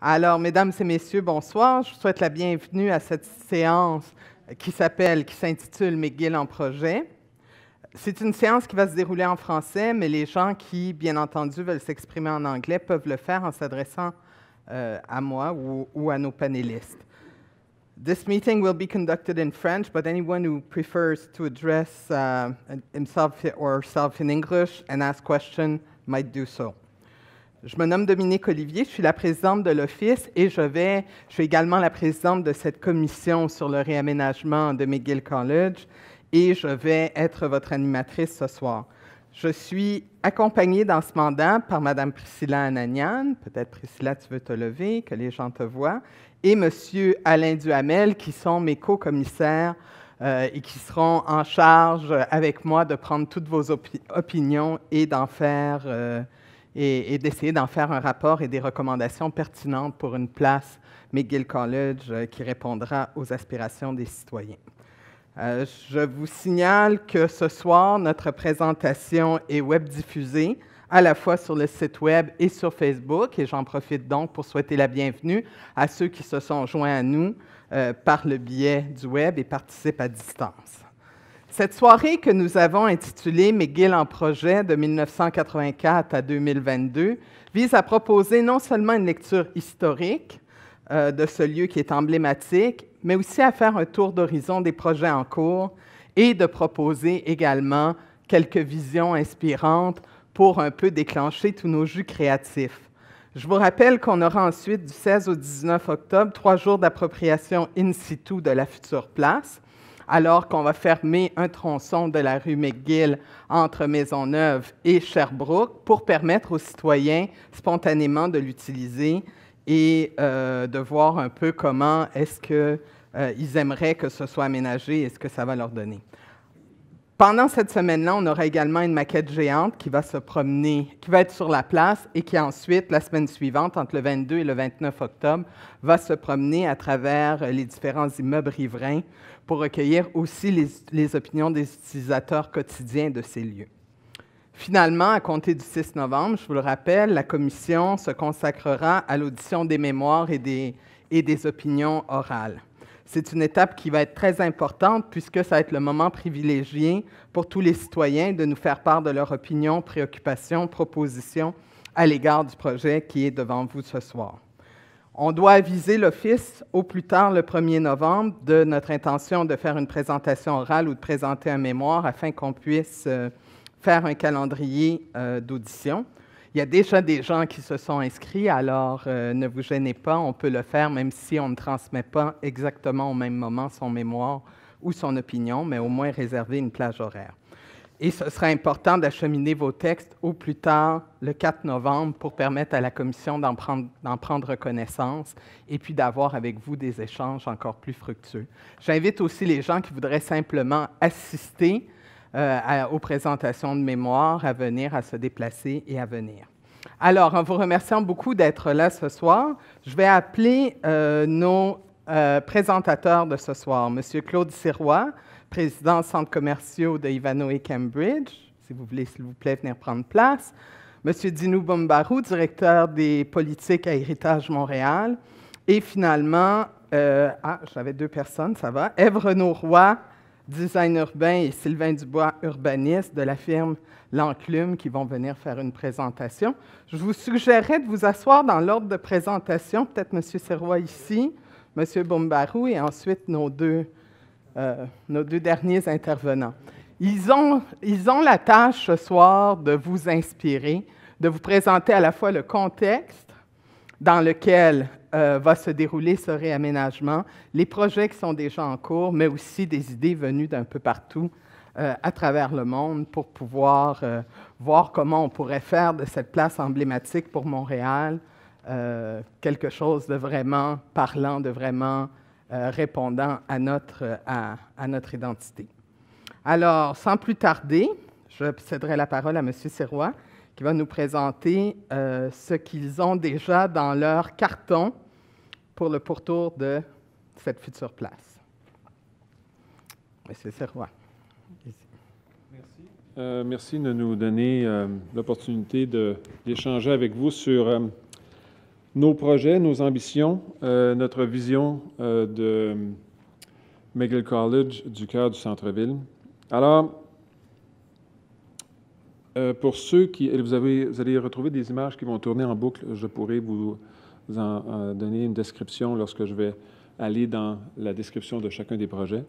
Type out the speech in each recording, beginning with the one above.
Alors, mesdames et messieurs, bonsoir. Je vous souhaite la bienvenue à cette séance qui s'intitule McGill en projet. C'est une séance qui va se dérouler en français, mais les gens qui, bien entendu, veulent s'exprimer en anglais peuvent le faire en s'adressant à moi ou à nos panélistes. This meeting will be conducted in French, but anyone who prefers to address himself or herself in English and ask questions might do so. Je me nomme Dominique Olivier, je suis la présidente de l'Office et je suis également la présidente de cette commission sur le réaménagement de McGill College et je vais être votre animatrice ce soir. Je suis accompagnée dans ce mandat par Mme Priscilla Ananian, peut-être Priscilla, tu veux te lever, que les gens te voient, et M. Alain Duhamel, qui sont mes co-commissaires et qui seront en charge avec moi de prendre toutes vos opinions et d'en faire... et d'essayer d'en faire un rapport et des recommandations pertinentes pour une place McGill College qui répondra aux aspirations des citoyens. Je vous signale que ce soir, notre présentation est web-diffusée à la fois sur le site web et sur Facebook, et j'en profite donc pour souhaiter la bienvenue à ceux qui se sont joints à nous par le biais du web et participent à distance. Cette soirée que nous avons intitulée McGill en projet de 1984 à 2022 vise à proposer non seulement une lecture historique de ce lieu qui est emblématique, mais aussi à faire un tour d'horizon des projets en cours et de proposer également quelques visions inspirantes pour un peu déclencher tous nos jus créatifs. Je vous rappelle qu'on aura ensuite du 16 au 19 octobre 3 jours d'appropriation in situ de la future place, alors qu'on va fermer un tronçon de la rue McGill entre Maisonneuve et Sherbrooke pour permettre aux citoyens spontanément de l'utiliser et de voir un peu comment est-ce qu'ils aimeraient que ce soit aménagé et ce que ça va leur donner. Pendant cette semaine-là, on aura également une maquette géante qui va se promener, qui va être sur la place et qui ensuite, la semaine suivante, entre le 22 et le 29 octobre, va se promener à travers les différents immeubles riverains pour recueillir aussi les opinions des utilisateurs quotidiens de ces lieux. Finalement, à compter du 6 novembre, je vous le rappelle, la commission se consacrera à l'audition des mémoires et des opinions orales. C'est une étape qui va être très importante puisque ça va être le moment privilégié pour tous les citoyens de nous faire part de leurs opinions, préoccupations, propositions à l'égard du projet qui est devant vous ce soir. On doit aviser l'Office au plus tard le 1er novembre de notre intention de faire une présentation orale ou de présenter un mémoire afin qu'on puisse faire un calendrier d'audition. Il y a déjà des gens qui se sont inscrits, alors ne vous gênez pas, on peut le faire même si on ne transmet pas exactement au même moment son mémoire ou son opinion, mais au moins réserver une plage horaire. Et ce sera important d'acheminer vos textes au plus tard le 4 novembre pour permettre à la commission d'en prendre connaissance et puis d'avoir avec vous des échanges encore plus fructueux. J'invite aussi les gens qui voudraient simplement assister aux présentations de mémoire à venir, à se déplacer et à venir. Alors, en vous remerciant beaucoup d'être là ce soir, je vais appeler nos présentateurs de ce soir. Monsieur Claude Sirois, président du Centre commerciaux de Ivanhoe Cambridge, si vous voulez, s'il vous plaît, venir prendre place. Monsieur Dinou Bombarou, directeur des politiques à Héritage Montréal. Et finalement, j'avais deux personnes, ça va, Ève Renaud-Roy, design urbain, et Sylvain Dubois, urbaniste de la firme L'Enclume, qui vont venir faire une présentation. Je vous suggérerais de vous asseoir dans l'ordre de présentation, peut-être M. Sirois ici, M. Bombarou, et ensuite nos deux derniers intervenants. Ils ont la tâche ce soir de vous inspirer, de vous présenter à la fois le contexte dans lequel va se dérouler ce réaménagement, les projets qui sont déjà en cours, mais aussi des idées venues d'un peu partout à travers le monde pour pouvoir voir comment on pourrait faire de cette place emblématique pour Montréal quelque chose de vraiment parlant, de vraiment répondant à notre identité. Alors, sans plus tarder, je céderai la parole à M. Sirois, qui va nous présenter ce qu'ils ont déjà dans leur carton pour le pourtour de cette future place. M. Sirois. Merci de nous donner l'opportunité d'échanger avec vous sur Nos projets, nos ambitions, notre vision de McGill College du cœur du centre-ville. Alors, pour ceux qui... Vous allez retrouver des images qui vont tourner en boucle. Je pourrai vous en donner une description lorsque je vais aller dans la description de chacun des projets.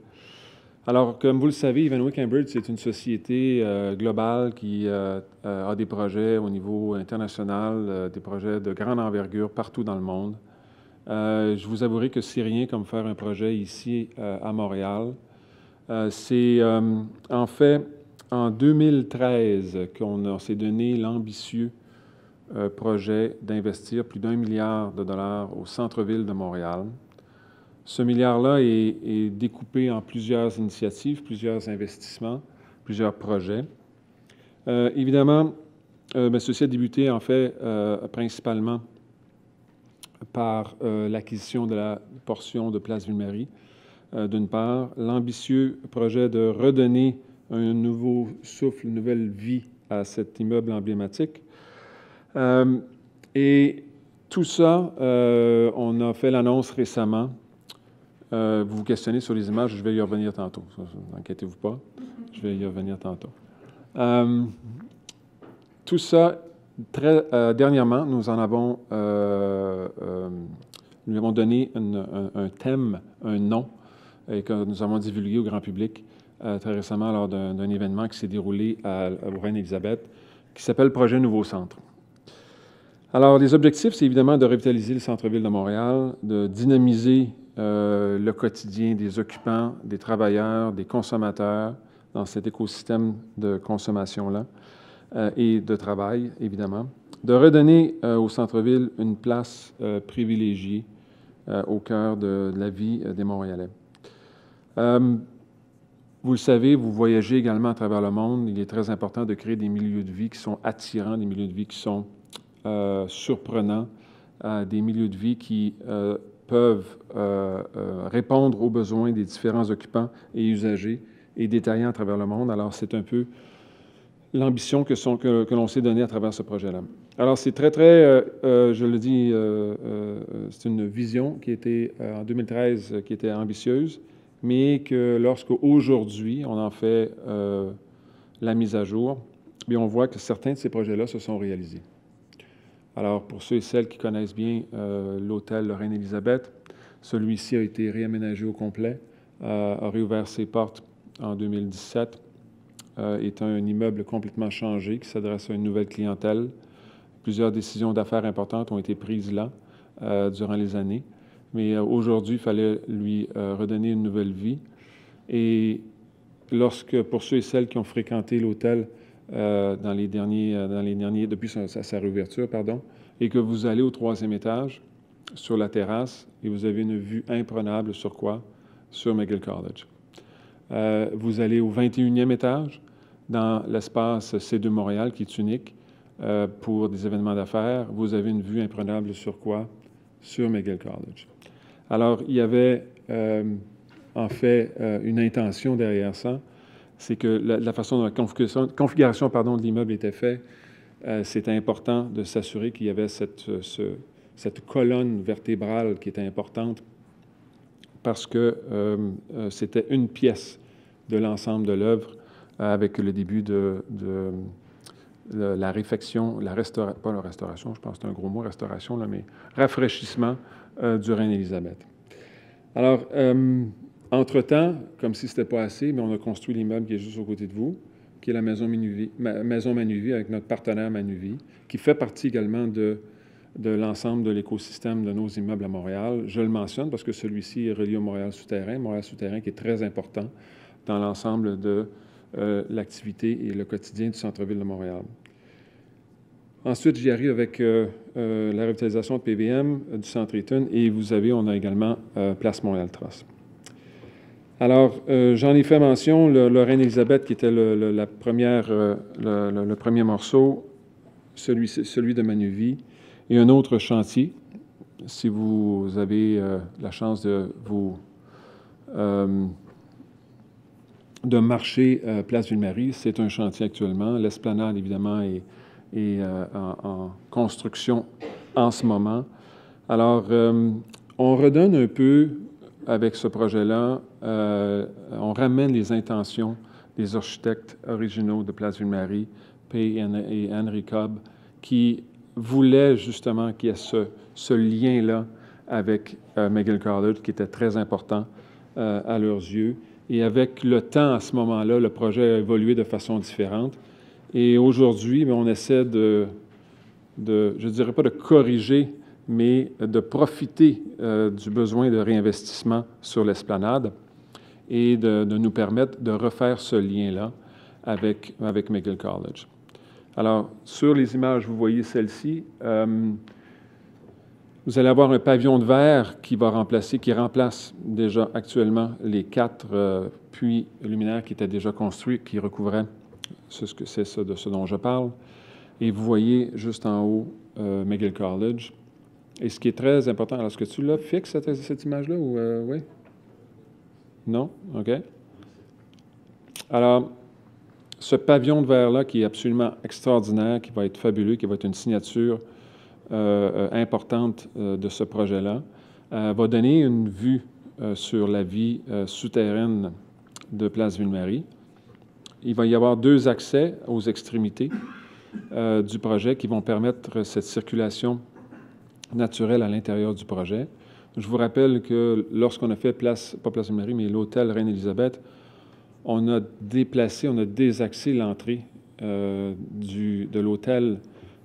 Alors, comme vous le savez, Ivanhoe Cambridge, c'est une société globale qui a des projets au niveau international, des projets de grande envergure partout dans le monde. Je vous avouerai que c'est rien comme faire un projet ici à Montréal. C'est en fait en 2013 qu'on s'est donné l'ambitieux projet d'investir plus d'1 milliard de dollars au centre-ville de Montréal. Ce milliard-là est découpé en plusieurs initiatives, plusieurs investissements, plusieurs projets. Évidemment, ceci a débuté en fait principalement par l'acquisition de la portion de Place Ville-Marie, d'une part, l'ambitieux projet de redonner un nouveau souffle, une nouvelle vie à cet immeuble emblématique. Et tout ça, on a fait l'annonce récemment. Vous vous questionnez sur les images, je vais y revenir tantôt. N'inquiétez-vous pas, je vais y revenir tantôt. Tout ça, dernièrement, nous avons donné un thème, un nom, et que nous avons divulgué au grand public très récemment lors d'un événement qui s'est déroulé à Reine-Élisabeth, qui s'appelle Projet Nouveau Centre. Alors, les objectifs, c'est évidemment de revitaliser le centre-ville de Montréal, de dynamiser le quotidien des occupants, des travailleurs, des consommateurs dans cet écosystème de consommation-là et de travail, évidemment. De redonner au centre-ville une place privilégiée au cœur de la vie des Montréalais. Vous le savez, vous voyagez également à travers le monde. Il est très important de créer des milieux de vie qui sont attirants, des milieux de vie qui sont surprenants, des milieux de vie qui peuvent répondre aux besoins des différents occupants et usagers et détaillants à travers le monde. Alors, c'est un peu l'ambition que l'on s'est donnée à travers ce projet-là. Alors, c'est très, je le dis, c'est une vision qui était, en 2013, qui était ambitieuse, mais que lorsqu'aujourd'hui, on en fait la mise à jour, bien, on voit que certains de ces projets-là se sont réalisés. Alors, pour ceux et celles qui connaissent bien l'hôtel Reine-Élisabeth, celui-ci a été réaménagé au complet, a réouvert ses portes en 2017, est un immeuble complètement changé qui s'adresse à une nouvelle clientèle. Plusieurs décisions d'affaires importantes ont été prises là durant les années, mais aujourd'hui, il fallait lui redonner une nouvelle vie. Et pour ceux et celles qui ont fréquenté l'hôtel depuis sa réouverture, pardon, et que vous allez au 3e étage, sur la terrasse, et vous avez une vue imprenable sur quoi? Sur McGill College. Vous allez au 21e étage, dans l'espace C2 Montréal, qui est unique pour des événements d'affaires. Vous avez une vue imprenable sur quoi? Sur McGill College. Alors, il y avait en fait une intention derrière ça. C'est que la façon dont la configuration de l'immeuble était faite, c'était important de s'assurer qu'il y avait cette colonne vertébrale qui était importante parce que c'était une pièce de l'ensemble de l'œuvre avec le début de la réfection, pas la restauration, je pense que c'est un gros mot, restauration, là, mais rafraîchissement du Reine-Élisabeth. Alors, entre-temps, comme si ce n'était pas assez, mais on a construit l'immeuble qui est juste au côté de vous, qui est la maison Manuvie avec notre partenaire Manuvie, qui fait partie également de l'ensemble de l'écosystème de nos immeubles à Montréal. Je le mentionne parce que celui-ci est relié au Montréal souterrain qui est très important dans l'ensemble de l'activité et le quotidien du centre-ville de Montréal. Ensuite, j'y arrive avec la revitalisation de PVM du centre Eaton et on a également Place Montréal Trust. Alors, j'en ai fait mention, le Reine-Élisabeth qui était le premier morceau, celui de Manuvie, et un autre chantier, si vous avez la chance de marcher Place Ville-Marie, c'est un chantier actuellement. L'esplanade, évidemment, est en construction en ce moment. Alors, on redonne un peu avec ce projet-là, on ramène les intentions des architectes originaux de Place Ville-Marie, Pei et Henry Cobb, qui voulaient justement qu'il y ait ce lien-là avec McGill College, qui était très important à leurs yeux. Et avec le temps, à ce moment-là, le projet a évolué de façon différente. Et aujourd'hui, on essaie je ne dirais pas de corriger, mais de profiter du besoin de réinvestissement sur l'esplanade et de nous permettre de refaire ce lien-là avec McGill College. Alors, sur les images, vous voyez celle-ci. Vous allez avoir un pavillon de verre qui remplace déjà actuellement les 4 puits luminaires qui étaient déjà construits, qui recouvraient c'est ça de ce dont je parle. Et vous voyez juste en haut McGill College. Et ce qui est très important, alors est-ce que tu l'as fixe, cette image-là, ou oui? Non? OK. Alors, ce pavillon de verre-là qui est absolument extraordinaire, qui va être fabuleux, qui va être une signature importante de ce projet-là, va donner une vue sur la vie souterraine de Place Ville-Marie. Il va y avoir 2 accès aux extrémités du projet qui vont permettre cette circulation naturelle à l'intérieur du projet. Je vous rappelle que lorsqu'on a fait pas Place Ville-Marie, mais l'hôtel Reine-Élisabeth, on a désaxé l'entrée de l'hôtel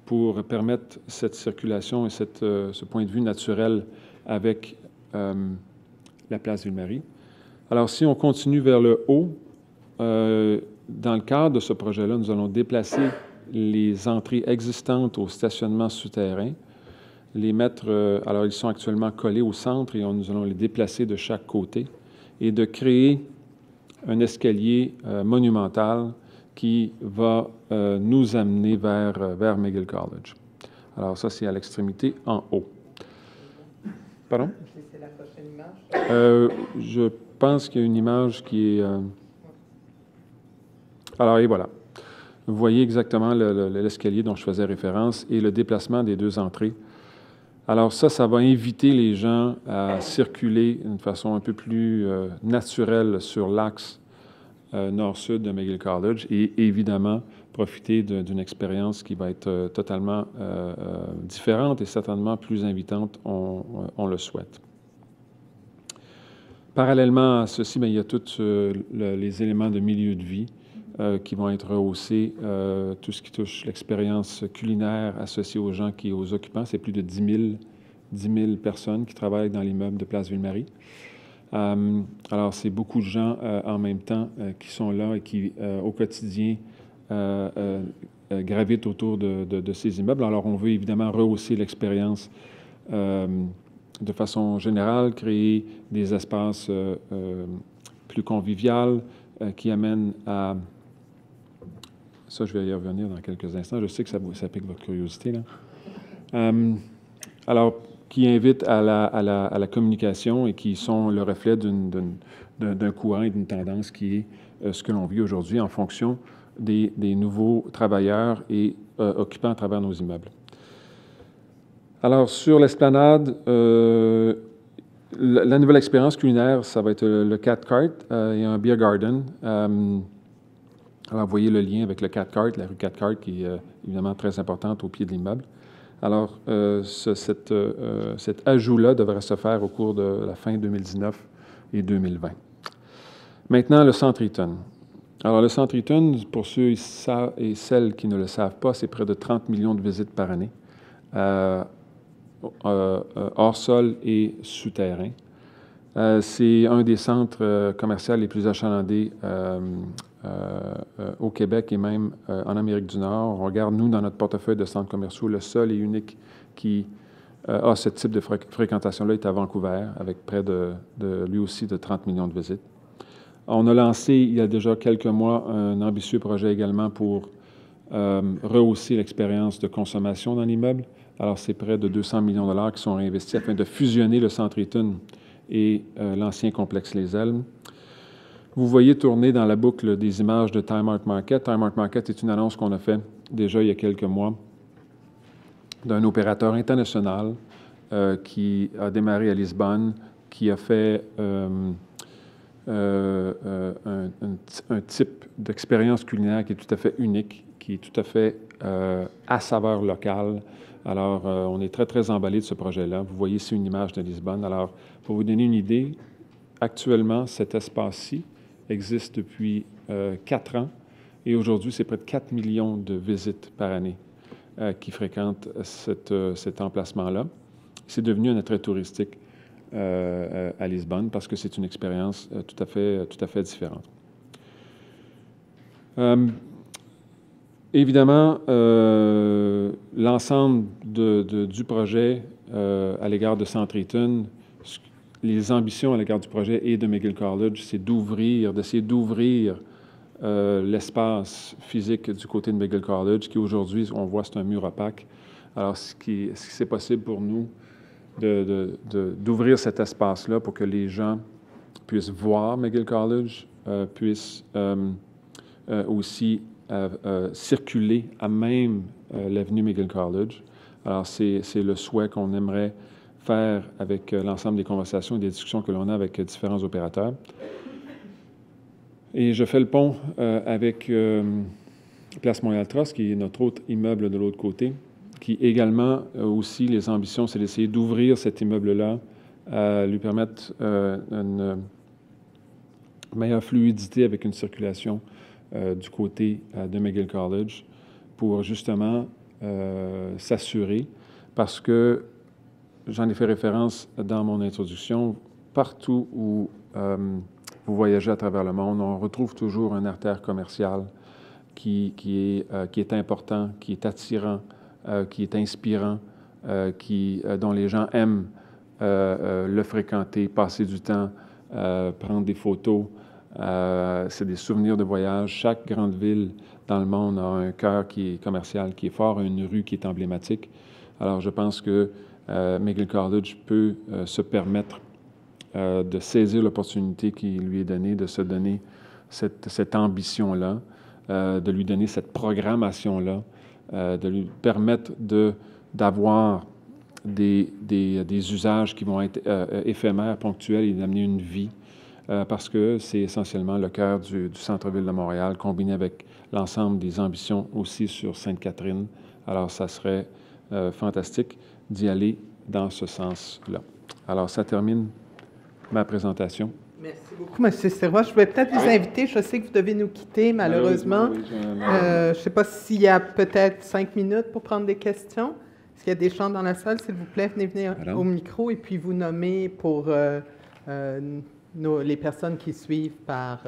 pour permettre cette circulation et ce point de vue naturel avec la Place Ville-Marie. Alors, si on continue vers le haut, dans le cadre de ce projet-là, nous allons déplacer les entrées existantes au stationnement souterrain, les mettre, alors ils sont actuellement collés au centre et nous allons les déplacer de chaque côté et de créer un escalier monumental qui va nous amener vers McGill College. Alors ça, c'est à l'extrémité en haut. Pardon? C'est la prochaine image? Je pense qu'il y a une image qui est... Alors, et voilà. Vous voyez exactement l'escalier dont je faisais référence et le déplacement des 2 entrées. Alors ça va inviter les gens à circuler d'une façon un peu plus naturelle sur l'axe nord-sud de McGill College et évidemment profiter d'une expérience qui va être totalement différente et certainement plus invitante, on le souhaite. Parallèlement à ceci, bien, il y a tous les éléments de milieu de vie qui vont être rehaussés, tout ce qui touche l'expérience culinaire associée aux gens aux occupants. C'est plus de 10 000 personnes qui travaillent dans l'immeuble de Place Ville-Marie. Alors, c'est beaucoup de gens en même temps qui sont là et qui, au quotidien, gravitent autour de ces immeubles. Alors, on veut évidemment rehausser l'expérience de façon générale, créer des espaces plus conviviaux qui amènent à... Ça, je vais y revenir dans quelques instants. Je sais que ça pique votre curiosité, là. Alors, qui invitent à la communication et qui sont le reflet d'un courant et d'une tendance qui est ce que l'on vit aujourd'hui en fonction des nouveaux travailleurs et occupants à travers nos immeubles. Alors, sur l'esplanade, la nouvelle expérience culinaire, ça va être le Cat Cart et un Beer Garden. Alors, vous voyez le lien avec le Cat Cart, la rue Cat Cart, qui est évidemment très importante au pied de l'immeuble. Alors, cet ajout-là devrait se faire au cours de la fin 2019 et 2020. Maintenant, le Centre Eaton. Alors, le Centre Eaton, pour ceux et celles qui ne le savent pas, c'est près de 30 millions de visites par année, hors sol et souterrain. C'est un des centres commerciaux les plus achalandés au Québec et même en Amérique du Nord. On regarde, nous, dans notre portefeuille de centres commerciaux, le seul et unique qui a ce type de fréquentation-là est à Vancouver, avec près lui aussi de 30 millions de visites. On a lancé, il y a déjà quelques mois, un ambitieux projet également pour rehausser l'expérience de consommation dans l'immeuble. Alors, c'est près de 200 millions de dollars qui sont réinvestis afin de fusionner le Centre Eaton et l'ancien complexe Les Elmes. Vous voyez tourner dans la boucle des images de Time Out Market. Time Out Market est une annonce qu'on a faite déjà il y a quelques mois d'un opérateur international qui a démarré à Lisbonne, qui a fait un type d'expérience culinaire qui est tout à fait unique, qui est tout à fait à saveur locale. Alors, on est très, très emballé de ce projet-là. Vous voyez ici une image de Lisbonne. Alors, pour vous donner une idée, actuellement, cet espace-ci existe depuis 4 ans et aujourd'hui, c'est près de 4 millions de visites par année qui fréquentent cet emplacement-là. C'est devenu un attrait touristique à Lisbonne parce que c'est une expérience tout à fait différente. Évidemment, l'ensemble du projet à l'égard de Centre Eaton, les ambitions à l'égard du projet et de McGill College, c'est d'essayer d'ouvrir l'espace physique du côté de McGill College, qui aujourd'hui, on voit, c'est un mur opaque. Alors, est-ce que c'est possible pour nous d'ouvrir cet espace-là pour que les gens puissent voir McGill College, puissent aussi circuler à même l'avenue McGill College. Alors, c'est le souhait qu'on aimerait faire avec l'ensemble des conversations et des discussions que l'on a avec différents opérateurs. Et je fais le pont avec Place Montréal Trust, qui est notre autre immeuble de l'autre côté, qui également aussi, les ambitions, c'est d'essayer d'ouvrir cet immeuble-là, lui permettre une meilleure fluidité avec une circulation du côté de McGill College pour justement s'assurer, parce que j'en ai fait référence dans mon introduction, partout où vous voyagez à travers le monde, on retrouve toujours une artère commerciale qui est important, qui est attirant, qui est inspirant, dont les gens aiment le fréquenter, passer du temps, prendre des photos. C'est des souvenirs de voyage. Chaque grande ville dans le monde a un cœur qui est commercial, qui est fort, une rue qui est emblématique. Alors, je pense que McGill College peut se permettre de saisir l'opportunité qui lui est donnée, de se donner cette ambition-là, de lui donner cette programmation-là, de lui permettre d'avoir des usages qui vont être éphémères, ponctuels et d'amener une vie, parce que c'est essentiellement le cœur du centre-ville de Montréal, combiné avec l'ensemble des ambitions aussi sur Sainte-Catherine. Alors, ça serait fantastique d'y aller dans ce sens-là. Alors, ça termine ma présentation. Merci beaucoup, M. Sirois. Je vais peut-être vous inviter. Je sais que vous devez nous quitter, malheureusement. Oui, je ne sais pas s'il y a peut-être 5 minutes pour prendre des questions. Est-ce qu'il y a des gens dans la salle? S'il vous plaît, venez venir au micro et puis vous nommer pour les personnes qui suivent par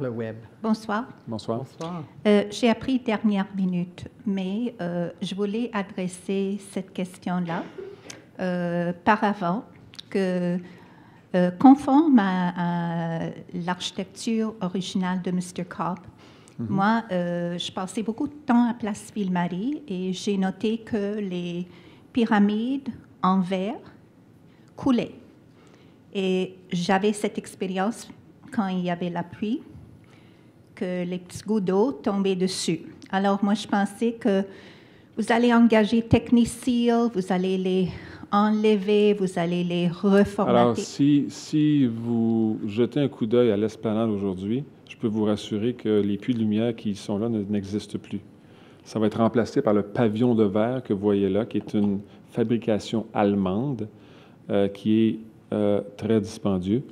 le web. Bonsoir. Bonsoir. Bonsoir. J'ai appris dernière minute, mais je voulais adresser cette question-là par avant, que conforme à l'architecture originale de Mr. Cobb, moi, je passais beaucoup de temps à Place Ville-Marie et j'ai noté que les pyramides en verre coulaient. Et j'avais cette expérience quand il y avait la pluie, que les petits gouttes d'eau tombaient dessus. Alors, moi, je pensais que vous allez engager TechniSeal, vous allez les enlever, vous allez les reformater. Alors, si vous jetez un coup d'œil à l'esplanade aujourd'hui, je peux vous rassurer que les puits de lumière qui sont là n'existent plus. Ça va être remplacé par le pavillon de verre que vous voyez là, qui est une fabrication allemande qui est très dispendieux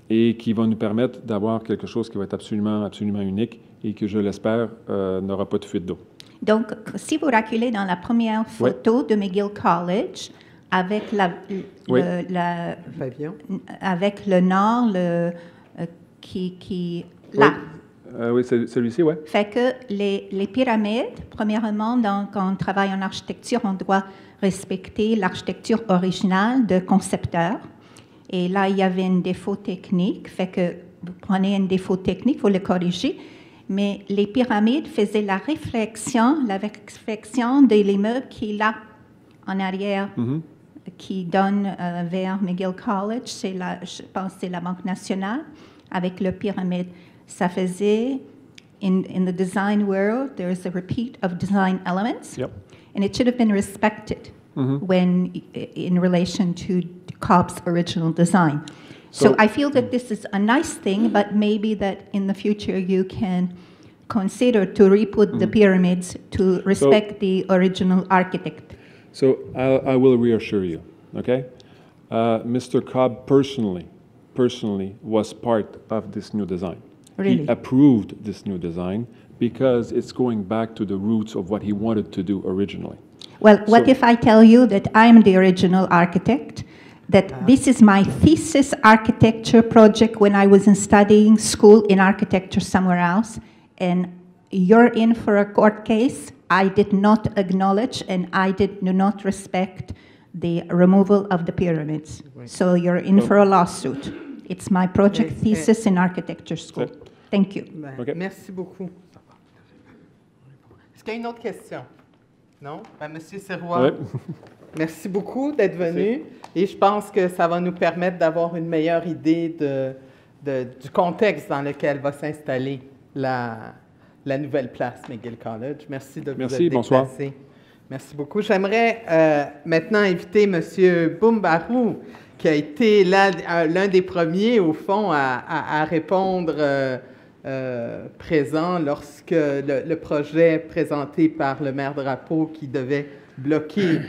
et qui va nous permettre d'avoir quelque chose qui va être absolument unique et qui, je l'espère, n'aura pas de fuite d'eau. Donc, si vous reculez dans la première photo de McGill College, avec avec le nord qui là. Oui, celui-ci, oui. Fait que les pyramides, premièrement, quand on travaille en architecture, on doit respecter l'architecture originale de concepteur. Et là, il y avait un défaut technique. Fait que vous prenez un défaut technique, il faut le corriger. Mais les pyramides faisaient la réflexion de l'immeuble qui est là, en arrière, qui donne vers McGill College. Je pense que c'est la Banque nationale, avec le pyramide. Ça faisait, in the design world, there's a repeat of design elements, and it should have been respected. when in relation to Cobb's original design. So I feel that this is a nice thing, but maybe that in the future you can consider to re-put the pyramids to respect the original architect. So I will reassure you, okay? Mr. Cobb personally was part of this new design. Really? He approved this new design because it's going back to the roots of what he wanted to do originally. Well, what if I tell you that I'm the original architect, that this is my thesis architecture project when I was studying school in architecture somewhere else, and you're in for a court case? I did not acknowledge and I do not respect the removal of the pyramids. So you're in for a lawsuit. It's my project thesis in architecture school. Thank you. Okay. Merci beaucoup. Est-ce qu'il y a une autre question? Non? Monsieur Sirois, Ouais. merci beaucoup d'être venu. Et je pense que ça va nous permettre d'avoir une meilleure idée du contexte dans lequel va s'installer la nouvelle place McGill College. Merci de vous être déplacé. Bonsoir. Merci beaucoup. J'aimerais maintenant inviter M. Boumbarou, qui a été l'un des premiers, au fond, à répondre présent lorsque le projet présenté par le maire Drapeau, qui devait bloquer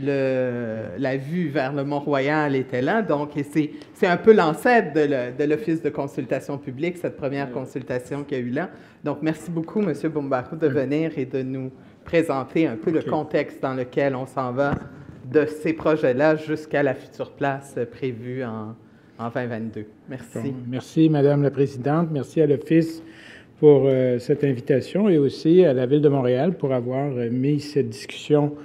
la vue vers le Mont-Royal, était là. Donc, c'est un peu l'ancêtre de l'Office de consultation publique, cette première consultation qu'il y a eu là. Donc, merci beaucoup, M. Boumbarou, de venir et de nous présenter un peu le contexte dans lequel on s'en va de ces projets-là jusqu'à la future place prévue en 2022. Merci. Bon, merci, Madame la Présidente. Merci à l'Office pour cette invitation et aussi à la Ville de Montréal pour avoir mis cette discussion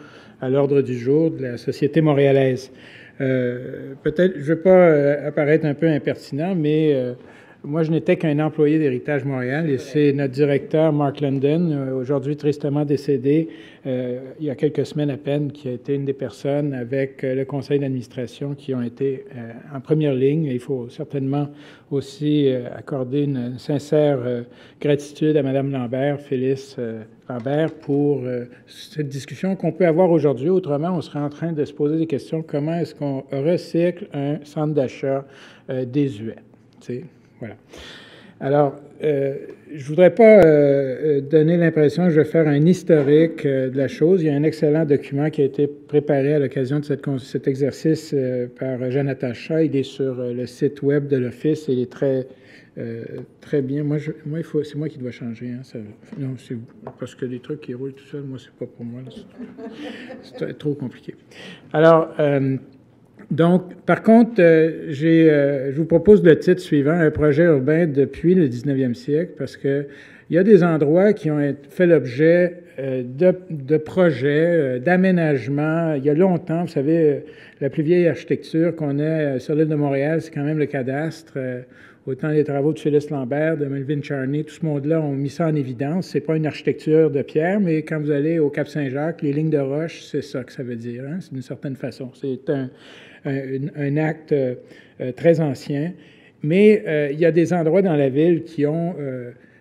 à l'ordre du jour de la société montréalaise. Peut-être, je ne veux pas apparaître un peu impertinent, mais moi, je n'étais qu'un employé d'Héritage Montréal et c'est notre directeur, Mark London, aujourd'hui tristement décédé il y a quelques semaines à peine, qui a été une des personnes avec le conseil d'administration qui ont été en première ligne. Il faut certainement aussi accorder une sincère gratitude à Mme Lambert, Phyllis Lambert, pour cette discussion qu'on peut avoir aujourd'hui. Autrement, on serait en train de se poser des questions. Comment est-ce qu'on recycle un centre d'achat désuet? Tu sais? Voilà. Alors, je ne voudrais pas donner l'impression que je vais faire un historique de la chose. Il y a un excellent document qui a été préparé à l'occasion de cet exercice par Jonathan Shaw. Il est sur le site web de l'Office et il est très bien. C'est moi qui dois changer. Hein, ça, non, c'est parce que les trucs qui roulent tout seul, moi, c'est pas pour moi. C'est trop compliqué. Alors, donc, par contre, je vous propose le titre suivant, un projet urbain depuis le 19e siècle, parce qu'il y a des endroits qui ont fait l'objet de projets, d'aménagements. Il y a longtemps, vous savez, la plus vieille architecture qu'on ait sur l'île de Montréal, c'est quand même le cadastre. Autant les travaux de Phyllis Lambert, de Melvin Charney, tout ce monde-là ont mis ça en évidence. C'est pas une architecture de pierre, mais quand vous allez au Cap-Saint-Jacques, les lignes de roche, c'est ça que ça veut dire, hein? C'est d'une certaine façon. C'est un acte très ancien. Mais il y a des endroits dans la ville qui ont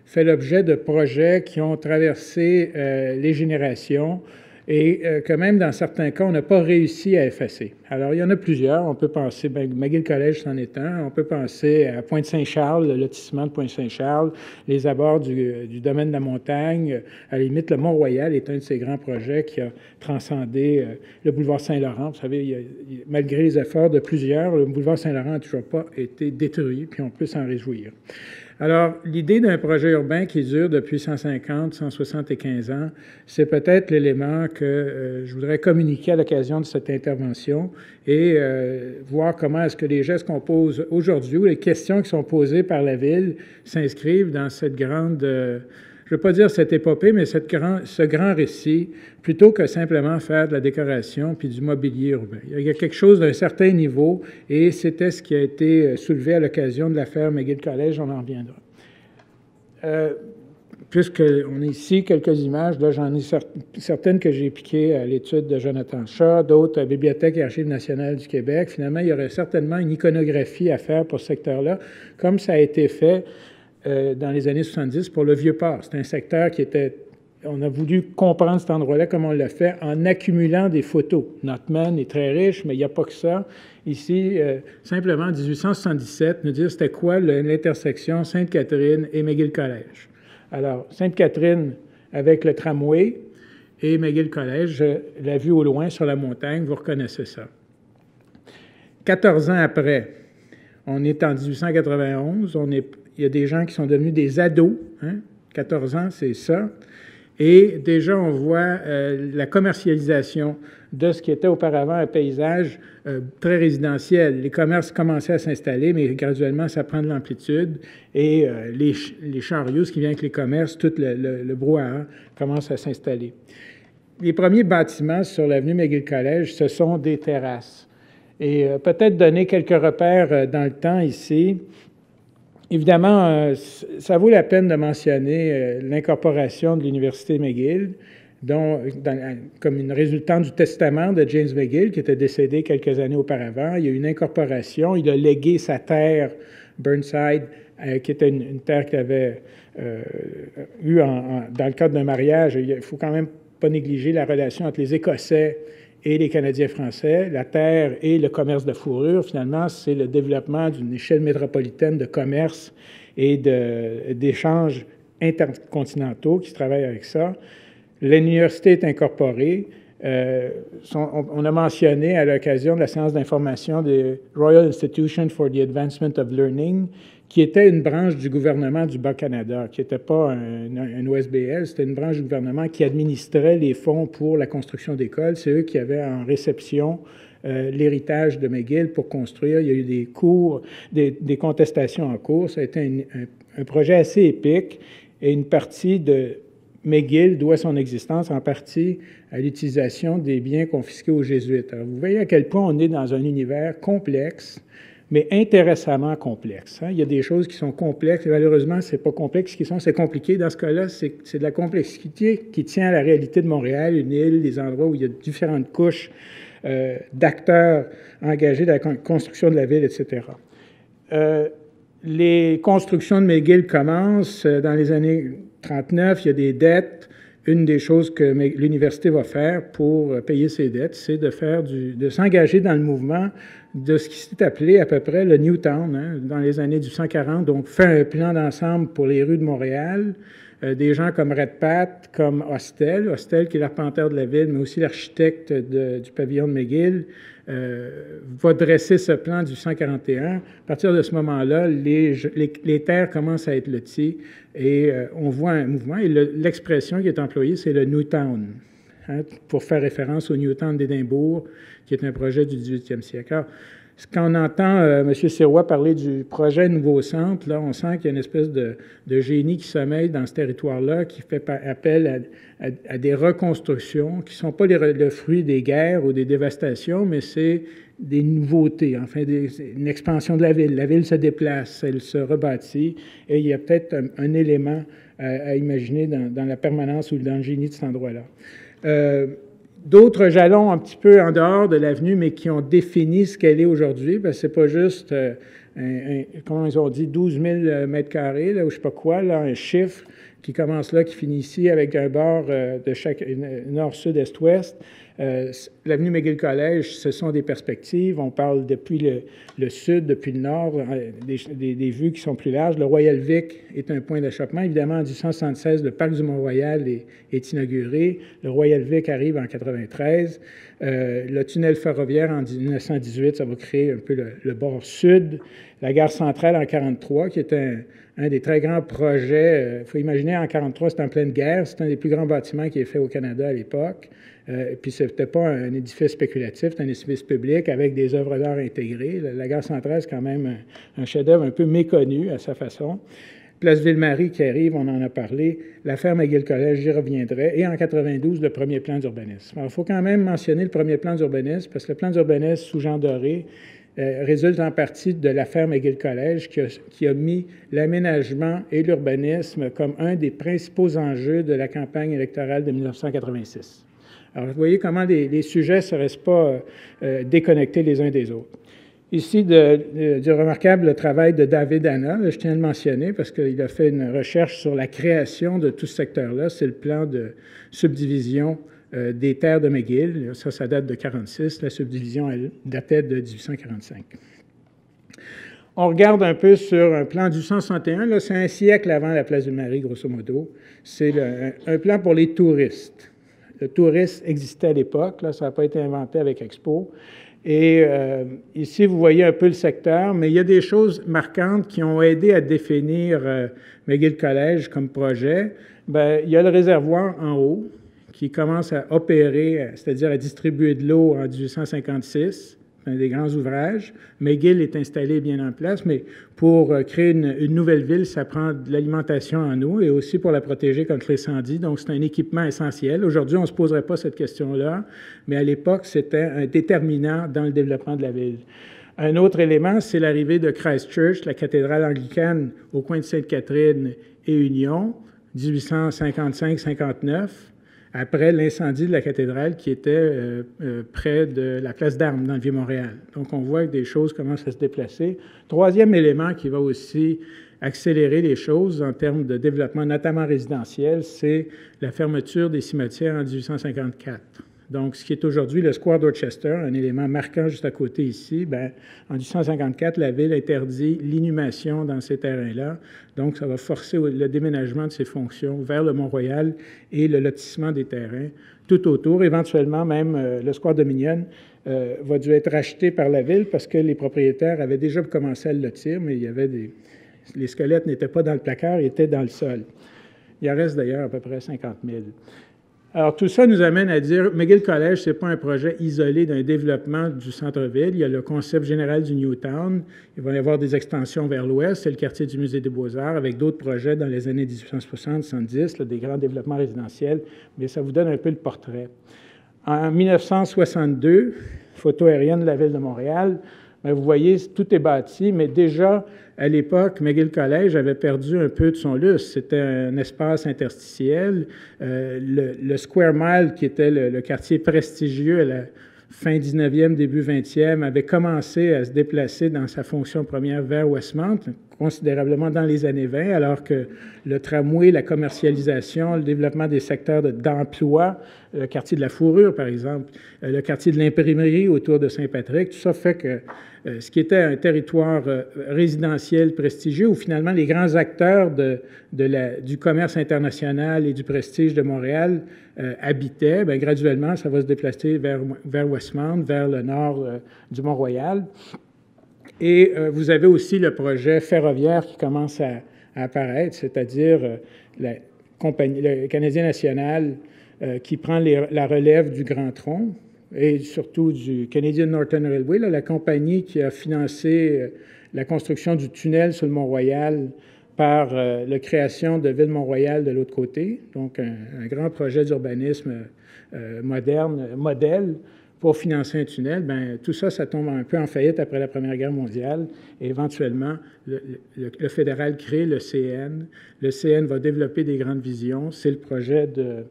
fait l'objet de projets qui ont traversé les générations et que même dans certains cas, on n'a pas réussi à effacer. Alors, il y en a plusieurs. On peut penser, McGill College c'en est un. On peut penser à Pointe-Saint-Charles, le lotissement de Pointe-Saint-Charles, les abords du domaine de la montagne. À la limite, le Mont-Royal est un de ces grands projets qui a transcendé le boulevard Saint-Laurent. Vous savez, malgré les efforts de plusieurs, le boulevard Saint-Laurent n'a toujours pas été détruit, puis on peut s'en réjouir. Alors, l'idée d'un projet urbain qui dure depuis 150, 175 ans, c'est peut-être l'élément que je voudrais communiquer à l'occasion de cette intervention et voir comment est-ce que les gestes qu'on pose aujourd'hui ou les questions qui sont posées par la Ville s'inscrivent dans cette grande, je ne veux pas dire cette épopée, mais ce grand récit, plutôt que simplement faire de la décoration puis du mobilier urbain. Il y a quelque chose d'un certain niveau, et c'était ce qui a été soulevé à l'occasion de l'affaire McGill College, on en reviendra. Puisqu'on a ici quelques images, là j'en ai certaines que j'ai piquées à l'étude de Jonathan Shaw, d'autres à Bibliothèque et Archives nationales du Québec. Finalement, il y aurait certainement une iconographie à faire pour ce secteur-là, comme ça a été fait dans les années 70 pour le Vieux-Port. C'est un secteur qui était on a voulu comprendre cet endroit-là, comme on l'a fait, en accumulant des photos. Notman est très riche, mais il n'y a pas que ça. Ici, simplement, en 1877, nous dire c'était quoi l'intersection Sainte-Catherine et McGill College. Alors, Sainte-Catherine avec le tramway et McGill College, la vue au loin sur la montagne, vous reconnaissez ça. 14 ans après, on est en 1891, il y a des gens qui sont devenus des ados, hein? 14 ans, c'est ça. Et déjà, on voit la commercialisation de ce qui était auparavant un paysage très résidentiel. Les commerces commençaient à s'installer, mais graduellement, ça prend de l'amplitude. Et les chariots, ce qui vient avec les commerces, tout le brouhaha commence à s'installer. Les premiers bâtiments sur l'avenue McGill College, ce sont des terrasses. Et peut-être donner quelques repères dans le temps ici. Évidemment, ça vaut la peine de mentionner l'incorporation de l'Université McGill, comme une résultante du testament de James McGill, qui était décédé quelques années auparavant. Il y a eu une incorporation. Il a légué sa terre, Burnside, qui était une terre qu'il avait eue dans le cadre d'un mariage. Il ne faut quand même pas négliger la relation entre les Écossais et les Canadiens français. La terre et le commerce de fourrure, finalement, c'est le développement d'une échelle métropolitaine de commerce et d'échanges intercontinentaux qui travaillent avec ça. L'université est incorporée. On a mentionné à l'occasion de la séance d'information des Royal Institution for the Advancement of Learning, qui était une branche du gouvernement du Bas-Canada, qui n'était pas un OSBL, c'était une branche du gouvernement qui administrait les fonds pour la construction d'écoles. C'est eux qui avaient en réception l'héritage de McGill pour construire. Il y a eu des cours, des contestations en cours. Ça a été un projet assez épique et une partie de McGill doit son existence en partie à l'utilisation des biens confisqués aux Jésuites. Alors, vous voyez à quel point on est dans un univers complexe, mais intéressamment complexe. Hein? Il y a des choses qui sont complexes, et malheureusement, ce n'est pas complexe, c'est compliqué. Dans ce cas-là, c'est de la complexité qui tient à la réalité de Montréal, une île, des endroits où il y a différentes couches d'acteurs engagés dans la construction de la ville, etc. Les constructions de McGill commencent dans les années 39, il y a des dettes. Une des choses que l'université va faire pour payer ses dettes, c'est de s'engager dans le mouvement de ce qui s'est appelé à peu près le Newtown, hein, dans les années 1840. Donc, fait un plan d'ensemble pour les rues de Montréal. Des gens comme Redpath, comme Hostel qui est l'arpenteur de la ville, mais aussi l'architecte du pavillon de McGill, va dresser ce plan du 1841. À partir de ce moment-là, les terres commencent à être loties et on voit un mouvement. Et l'expression qui est employée, c'est le Newtown, hein, pour faire référence au Newtown d'Édimbourg, qui est un projet du 18e siècle. Alors, quand on entend M. Sirois parler du projet Nouveau Centre, là, on sent qu'il y a une espèce de génie qui sommeille dans ce territoire-là, qui fait appel à des reconstructions qui ne sont pas le fruit des guerres ou des dévastations, mais c'est des nouveautés, enfin une expansion de la ville. La ville se déplace, elle se rebâtit, et il y a peut-être un élément à imaginer dans la permanence ou dans le génie de cet endroit-là. D'autres jalons un petit peu en dehors de l'avenue, mais qui ont défini ce qu'elle est aujourd'hui, parce que c'est pas juste, comment ils ont dit, 12 000 mètres carrés, là, ou je sais pas quoi, là, un chiffre qui commence là, qui finit ici, avec un bord de chaque nord, sud, est, ouest. L'avenue McGill College, ce sont des perspectives. On parle depuis le sud, depuis le nord, des vues qui sont plus larges. Le Royal Vic est un point d'achoppement. Évidemment, en 1876, le parc du Mont-Royal est inauguré. Le Royal Vic arrive en 1993. Le tunnel ferroviaire en 1918, ça va créer un peu le bord sud. La gare centrale en 1943, qui est un des très grands projets. Il faut imaginer, en 1943, c'était en pleine guerre. C'est un des plus grands bâtiments qui est fait au Canada à l'époque. Puis ce n'était pas un édifice spéculatif, c'était un édifice public avec des œuvres d'art intégrées. La gare centrale, c'est quand même un chef-d'œuvre un peu méconnu à sa façon. Place Ville-Marie qui arrive, on en a parlé. L'affaire McGill College, j'y reviendrai. Et en 1992, le premier plan d'urbanisme. Alors, il faut quand même mentionner le premier plan d'urbanisme, parce que le plan d'urbanisme sous Jean Doré résulte en partie de l'affaire McGill College qui a mis l'aménagement et l'urbanisme comme un des principaux enjeux de la campagne électorale de 1986. Alors, vous voyez comment les sujets ne se restent pas déconnectés les uns des autres. Ici, du remarquable travail de David Hanna, je tiens à le mentionner parce qu'il a fait une recherche sur la création de tout ce secteur-là. C'est le plan de subdivision des terres de McGill. Ça date de 1946. La subdivision, elle, datait de 1845. On regarde un peu sur un plan du 1861. Là, c'est un siècle avant la place du Marie, grosso modo. C'est un plan pour les touristes. Le tourisme existait à l'époque. Là, ça n'a pas été inventé avec Expo. Et ici, vous voyez un peu le secteur, mais il y a des choses marquantes qui ont aidé à définir McGill College comme projet. Bien, il y a le réservoir en haut qui commence à opérer, c'est-à-dire à distribuer de l'eau en 1856. C'est un des grands ouvrages. McGill est installé bien en place, mais pour créer une nouvelle ville, ça prend de l'alimentation en eau et aussi pour la protéger contre l'incendie. Donc, c'est un équipement essentiel. Aujourd'hui, on ne se poserait pas cette question-là, mais à l'époque, c'était un déterminant dans le développement de la ville. Un autre élément, c'est l'arrivée de Christ Church, la cathédrale anglicane au coin de Sainte-Catherine et Union, 1855-59. Après l'incendie de la cathédrale qui était près de la place d'Armes dans le Vieux-Montréal. Donc, on voit que des choses commencent à se déplacer. Troisième élément qui va aussi accélérer les choses en termes de développement, notamment résidentiel, c'est la fermeture des cimetières en 1854. Donc, ce qui est aujourd'hui le Square Dorchester, un élément marquant juste à côté ici, bien, en 1854, la Ville interdit l'inhumation dans ces terrains-là. Donc, ça va forcer le déménagement de ces fonctions vers le Mont-Royal et le lotissement des terrains tout autour. Éventuellement, même le Square Dominion va dû être racheté par la Ville parce que les propriétaires avaient déjà commencé à le lotir, mais il y avait les squelettes n'étaient pas dans le placard, ils étaient dans le sol. Il en reste d'ailleurs à peu près 50 000. Alors, tout ça nous amène à dire McGill College, ce n'est pas un projet isolé d'un développement du centre-ville. Il y a le concept général du Newtown. Il va y avoir des extensions vers l'ouest. C'est le quartier du Musée des Beaux-Arts avec d'autres projets dans les années 1860-70, des grands développements résidentiels. Mais ça vous donne un peu le portrait. En 1962, photo aérienne de la Ville de Montréal, bien, vous voyez, tout est bâti, mais déjà, à l'époque, McGill College avait perdu un peu de son lustre. C'était un espace interstitiel. Le Square Mile, qui était le quartier prestigieux à la fin 19e, début 20e, avait commencé à se déplacer dans sa fonction première vers Westmount, considérablement dans les années 20, alors que le tramway, la commercialisation, le développement des secteurs d'emploi, le quartier de la fourrure, par exemple, le quartier de l'imprimerie autour de Saint-Patrick, tout ça fait que ce qui était un territoire résidentiel prestigieux, où finalement les grands acteurs du commerce international et du prestige de Montréal habitaient, bien, graduellement, ça va se déplacer vers Westmount, vers le nord du Mont-Royal. Et vous avez aussi le projet ferroviaire qui commence à apparaître, c'est-à-dire le Canadien national qui prend la relève du Grand Tronc et surtout du Canadian Northern Railway, la compagnie qui a financé la construction du tunnel sur le Mont-Royal par la création de Ville-Mont-Royal de l'autre côté. Donc, un grand projet d'urbanisme moderne, modèle, pour financer un tunnel. Bien, tout ça, ça tombe un peu en faillite après la Première Guerre mondiale. Et éventuellement, le fédéral crée le CN. Le CN va développer des grandes visions. C'est le projet de...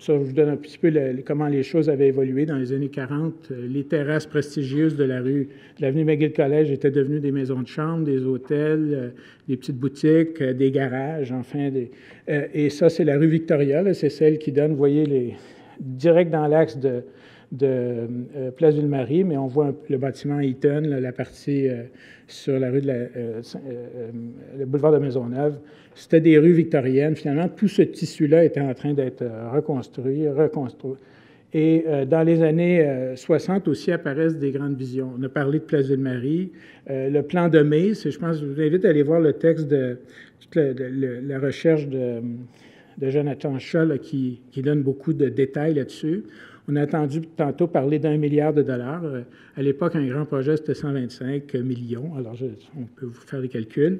ça, je vous donne un petit peu comment les choses avaient évolué dans les années 40. Les terrasses prestigieuses de l'avenue McGill College étaient devenues des maisons de chambre, des hôtels, des petites boutiques, des garages, enfin. Et ça, c'est la rue Victoria. Là, c'est celle qui donne, vous voyez, direct dans l'axe de Place Ville-Marie, mais on voit le bâtiment Eaton, la partie sur la rue le boulevard de Maisonneuve. C'était des rues victoriennes. Finalement, tout ce tissu-là était en train d'être reconstruit. Et dans les années 60 aussi apparaissent des grandes visions. On a parlé de Place Ville-Marie. Le plan de mai, je pense, je vous invite à aller voir le texte de la recherche de Jonathan Shaw là, qui donne beaucoup de détails là-dessus. On a entendu tantôt parler d'1 milliard de dollars. À l'époque, un grand projet, c'était 125 millions. Alors, on peut vous faire des calculs.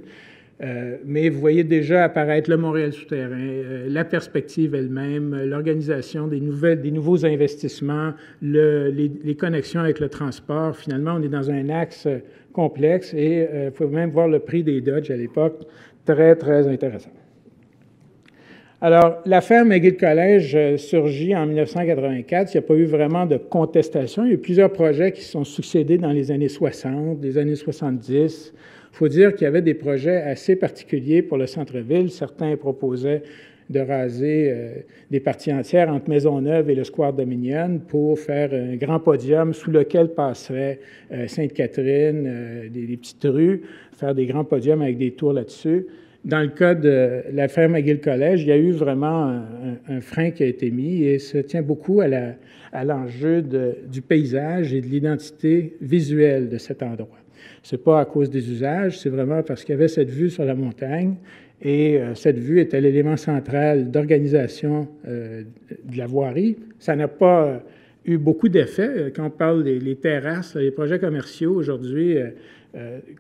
Mais vous voyez déjà apparaître le Montréal souterrain, la perspective elle-même, l'organisation des nouveaux investissements, les connexions avec le transport. Finalement, on est dans un axe complexe et il faut même voir le prix des Dodge à l'époque, très, très intéressant. Alors, l'affaire McGill College surgit en 1984. Il n'y a pas eu vraiment de contestation. Il y a eu plusieurs projets qui se sont succédés dans les années 60, les années 70. Il faut dire qu'il y avait des projets assez particuliers pour le centre-ville. Certains proposaient de raser des parties entières entre Maisonneuve et le Square Dominion pour faire un grand podium sous lequel passerait Sainte-Catherine, des petites rues, faire des grands podiums avec des tours là-dessus. Dans le cas de l'affaire McGill College, il y a eu vraiment un frein qui a été mis et ça tient beaucoup à l'enjeu du paysage et de l'identité visuelle de cet endroit. Ce n'est pas à cause des usages, c'est vraiment parce qu'il y avait cette vue sur la montagne et cette vue était l'élément central d'organisation de la voirie. Ça n'a pas eu beaucoup d'effets. Quand on parle des terrasses, les projets commerciaux aujourd'hui,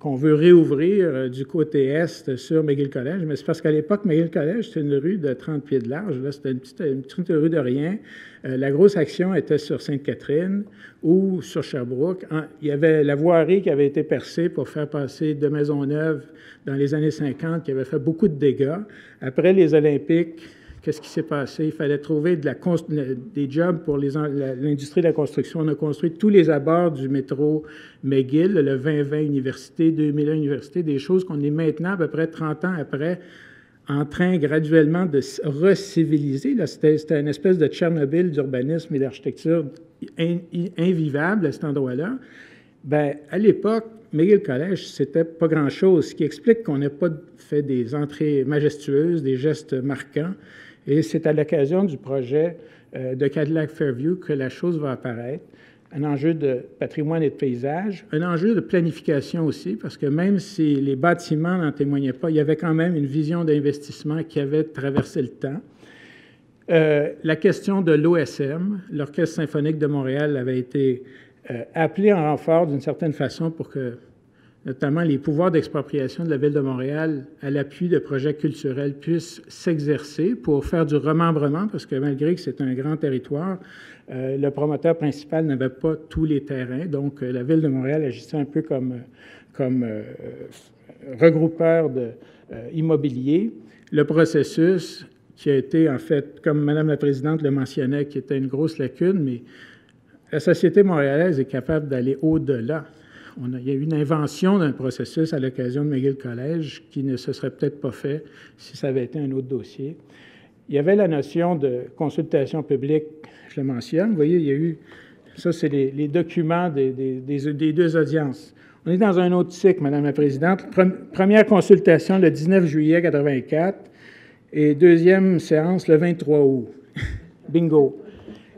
qu'on veut réouvrir du côté est sur McGill College, mais c'est parce qu'à l'époque, McGill College, c'était une rue de 30 pieds de large. Là, c'était une petite rue de rien. La grosse action était sur Sainte-Catherine ou sur Sherbrooke. Il y avait la voirie qui avait été percée pour faire passer de Maisonneuve dans les années 50, qui avait fait beaucoup de dégâts. Après les Olympiques, qu'est-ce qui s'est passé? Il fallait trouver des jobs pour l'industrie de la construction. On a construit tous les abords du métro McGill, le 2020 Université, 2001 Université, des choses qu'on est maintenant, à peu près 30 ans après, en train graduellement de reciviliser. C'était une espèce de Tchernobyl d'urbanisme et d'architecture invivable à cet endroit-là. Bien, à l'époque, McGill College, c'était pas grand-chose, ce qui explique qu'on n'a pas fait des entrées majestueuses, des gestes marquants. Et c'est à l'occasion du projet de Cadillac Fairview que la chose va apparaître. Un enjeu de patrimoine et de paysage, un enjeu de planification aussi, parce que même si les bâtiments n'en témoignaient pas, il y avait quand même une vision d'investissement qui avait traversé le temps. La question de l'OSM, l'Orchestre symphonique de Montréal, avait été appelé en renfort d'une certaine façon pour que notamment les pouvoirs d'expropriation de la Ville de Montréal, à l'appui de projets culturels, puissent s'exercer pour faire du remembrement, parce que malgré que c'est un grand territoire, le promoteur principal n'avait pas tous les terrains. Donc, la Ville de Montréal agissait un peu comme regroupeur immobilier. Le processus qui a été, en fait, comme Mme la Présidente le mentionnait, qui était une grosse lacune, mais la société montréalaise est capable d'aller au-delà. Il y a eu une invention d'un processus à l'occasion de McGill College qui ne se serait peut-être pas fait si ça avait été un autre dossier. Il y avait la notion de consultation publique, je le mentionne. Vous voyez, il y a eu, ça c'est les documents des deux audiences. On est dans un autre cycle, Madame la Présidente. Première consultation le 19 juillet 1984 et deuxième séance le 23 août. Bingo!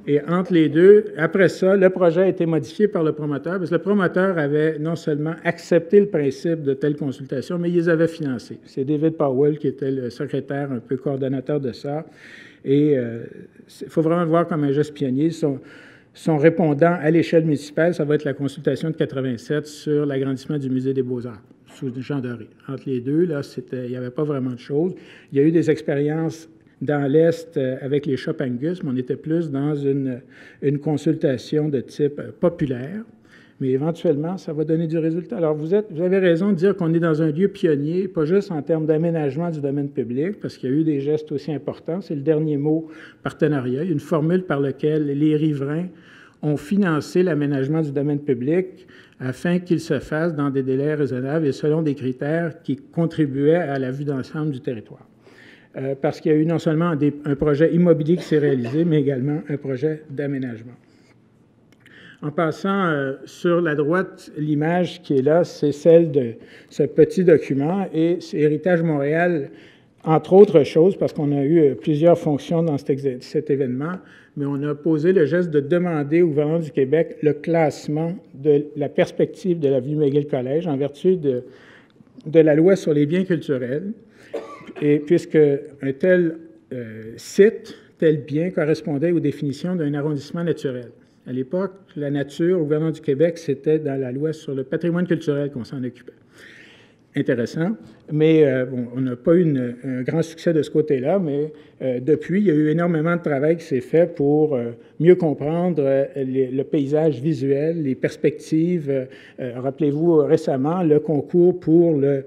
Et entre les deux, après ça, le projet a été modifié par le promoteur, parce que le promoteur avait non seulement accepté le principe de telle consultation, mais il les avait financés. C'est David Powell qui était le secrétaire, un peu coordonnateur de ça. Et il faut vraiment le voir comme un geste pionnier. Son répondant à l'échelle municipale, ça va être la consultation de 87 sur l'agrandissement du Musée des Beaux-Arts, sous Jean Doré. Entre les deux, là, il n'y avait pas vraiment de choses. Il y a eu des expériences dans l'Est avec les Shop Angus, mais on était plus dans une consultation de type populaire. Mais éventuellement, ça va donner du résultat. Alors, vous avez raison de dire qu'on est dans un lieu pionnier, pas juste en termes d'aménagement du domaine public, parce qu'il y a eu des gestes aussi importants. C'est le dernier mot, partenariat. Il y a une formule par laquelle les riverains ont financé l'aménagement du domaine public afin qu'il se fasse dans des délais raisonnables et selon des critères qui contribuaient à la vue d'ensemble du territoire. Parce qu'il y a eu non seulement un projet immobilier qui s'est réalisé, mais également un projet d'aménagement. En passant sur la droite, l'image qui est là, c'est celle de ce petit document, et c'est Héritage Montréal, entre autres choses, parce qu'on a eu plusieurs fonctions dans cet événement, mais on a posé le geste de demander au gouvernement du Québec le classement de la perspective de l'avenue McGill College en vertu de la loi sur les biens culturels. Et puisque un tel site, tel bien, correspondait aux définitions d'un arrondissement naturel. À l'époque, la nature, au gouvernement du Québec, c'était dans la loi sur le patrimoine culturel qu'on s'en occupait. Intéressant, mais on n'a pas eu un grand succès de ce côté-là, mais depuis, il y a eu énormément de travail qui s'est fait pour mieux comprendre le paysage visuel, les perspectives. Rappelez-vous récemment le concours pour le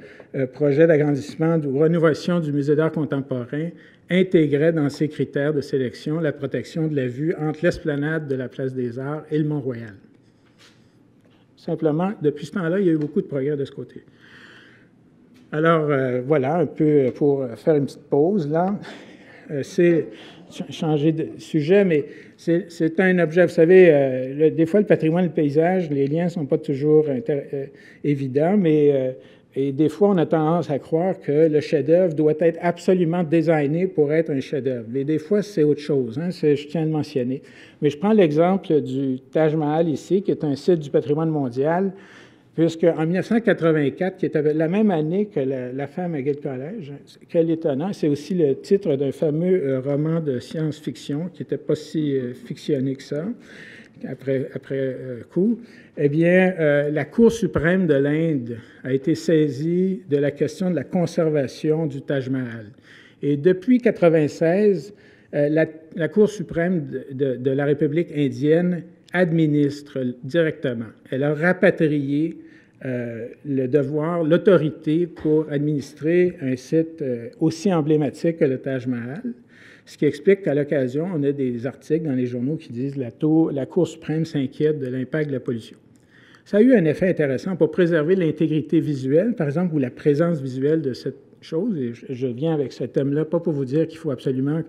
projet d'agrandissement ou rénovation du Musée d'art contemporain intégrait dans ses critères de sélection la protection de la vue entre l'esplanade de la Place des Arts et le Mont-Royal. Simplement, depuis ce temps-là, il y a eu beaucoup de progrès de ce côté. Alors, voilà, un peu pour faire une petite pause, là. C'est changer de sujet, mais c'est un objet, vous savez, des fois, le patrimoine et le paysage, les liens ne sont pas toujours évidents, mais et des fois, on a tendance à croire que le chef-d'œuvre doit être absolument designé pour être un chef-d'œuvre. Mais des fois, c'est autre chose, hein, je tiens à le mentionner. Mais je prends l'exemple du Taj Mahal ici, qui est un site du patrimoine mondial, puisqu'en 1984, qui était la même année que la femme à Guild College, quel étonnant, c'est aussi le titre d'un fameux roman de science-fiction, qui n'était pas si fictionné que ça, après coup. Eh bien, la Cour suprême de l'Inde a été saisie de la question de la conservation du Taj Mahal. Et depuis 1996, la Cour suprême de la République indienne administre directement. Elle a rapatrié le devoir, l'autorité pour administrer un site aussi emblématique que le Taj Mahal, ce qui explique qu'à l'occasion, on a des articles dans les journaux qui disent « La Cour suprême s'inquiète de l'impact de la pollution ». Ça a eu un effet intéressant pour préserver l'intégrité visuelle, par exemple, ou la présence visuelle de cette chose, et je viens avec ce thème-là, pas pour vous dire qu'il faut absolument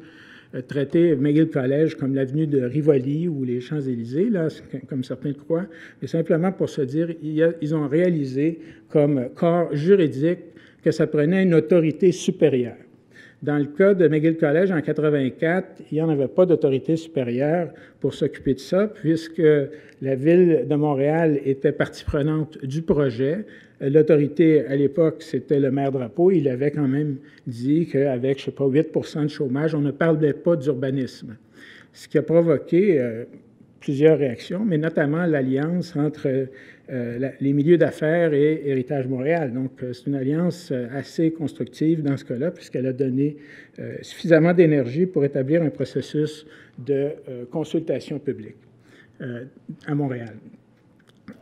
traiter McGill College comme l'avenue de Rivoli ou les Champs-Élysées, là, comme certains le croient, mais simplement pour se dire ils ont réalisé comme corps juridique que ça prenait une autorité supérieure. Dans le cas de McGill College, en 1984, il n'y en avait pas d'autorité supérieure pour s'occuper de ça, puisque la Ville de Montréal était partie prenante du projet. L'autorité, à l'époque, c'était le maire Drapeau. Il avait quand même dit qu'avec, je ne sais pas, 8 % de chômage, on ne parlait pas d'urbanisme. Ce qui a provoqué plusieurs réactions, mais notamment l'alliance entre les milieux d'affaires et Héritage Montréal. Donc, c'est une alliance assez constructive dans ce cas-là, puisqu'elle a donné suffisamment d'énergie pour établir un processus de consultation publique à Montréal.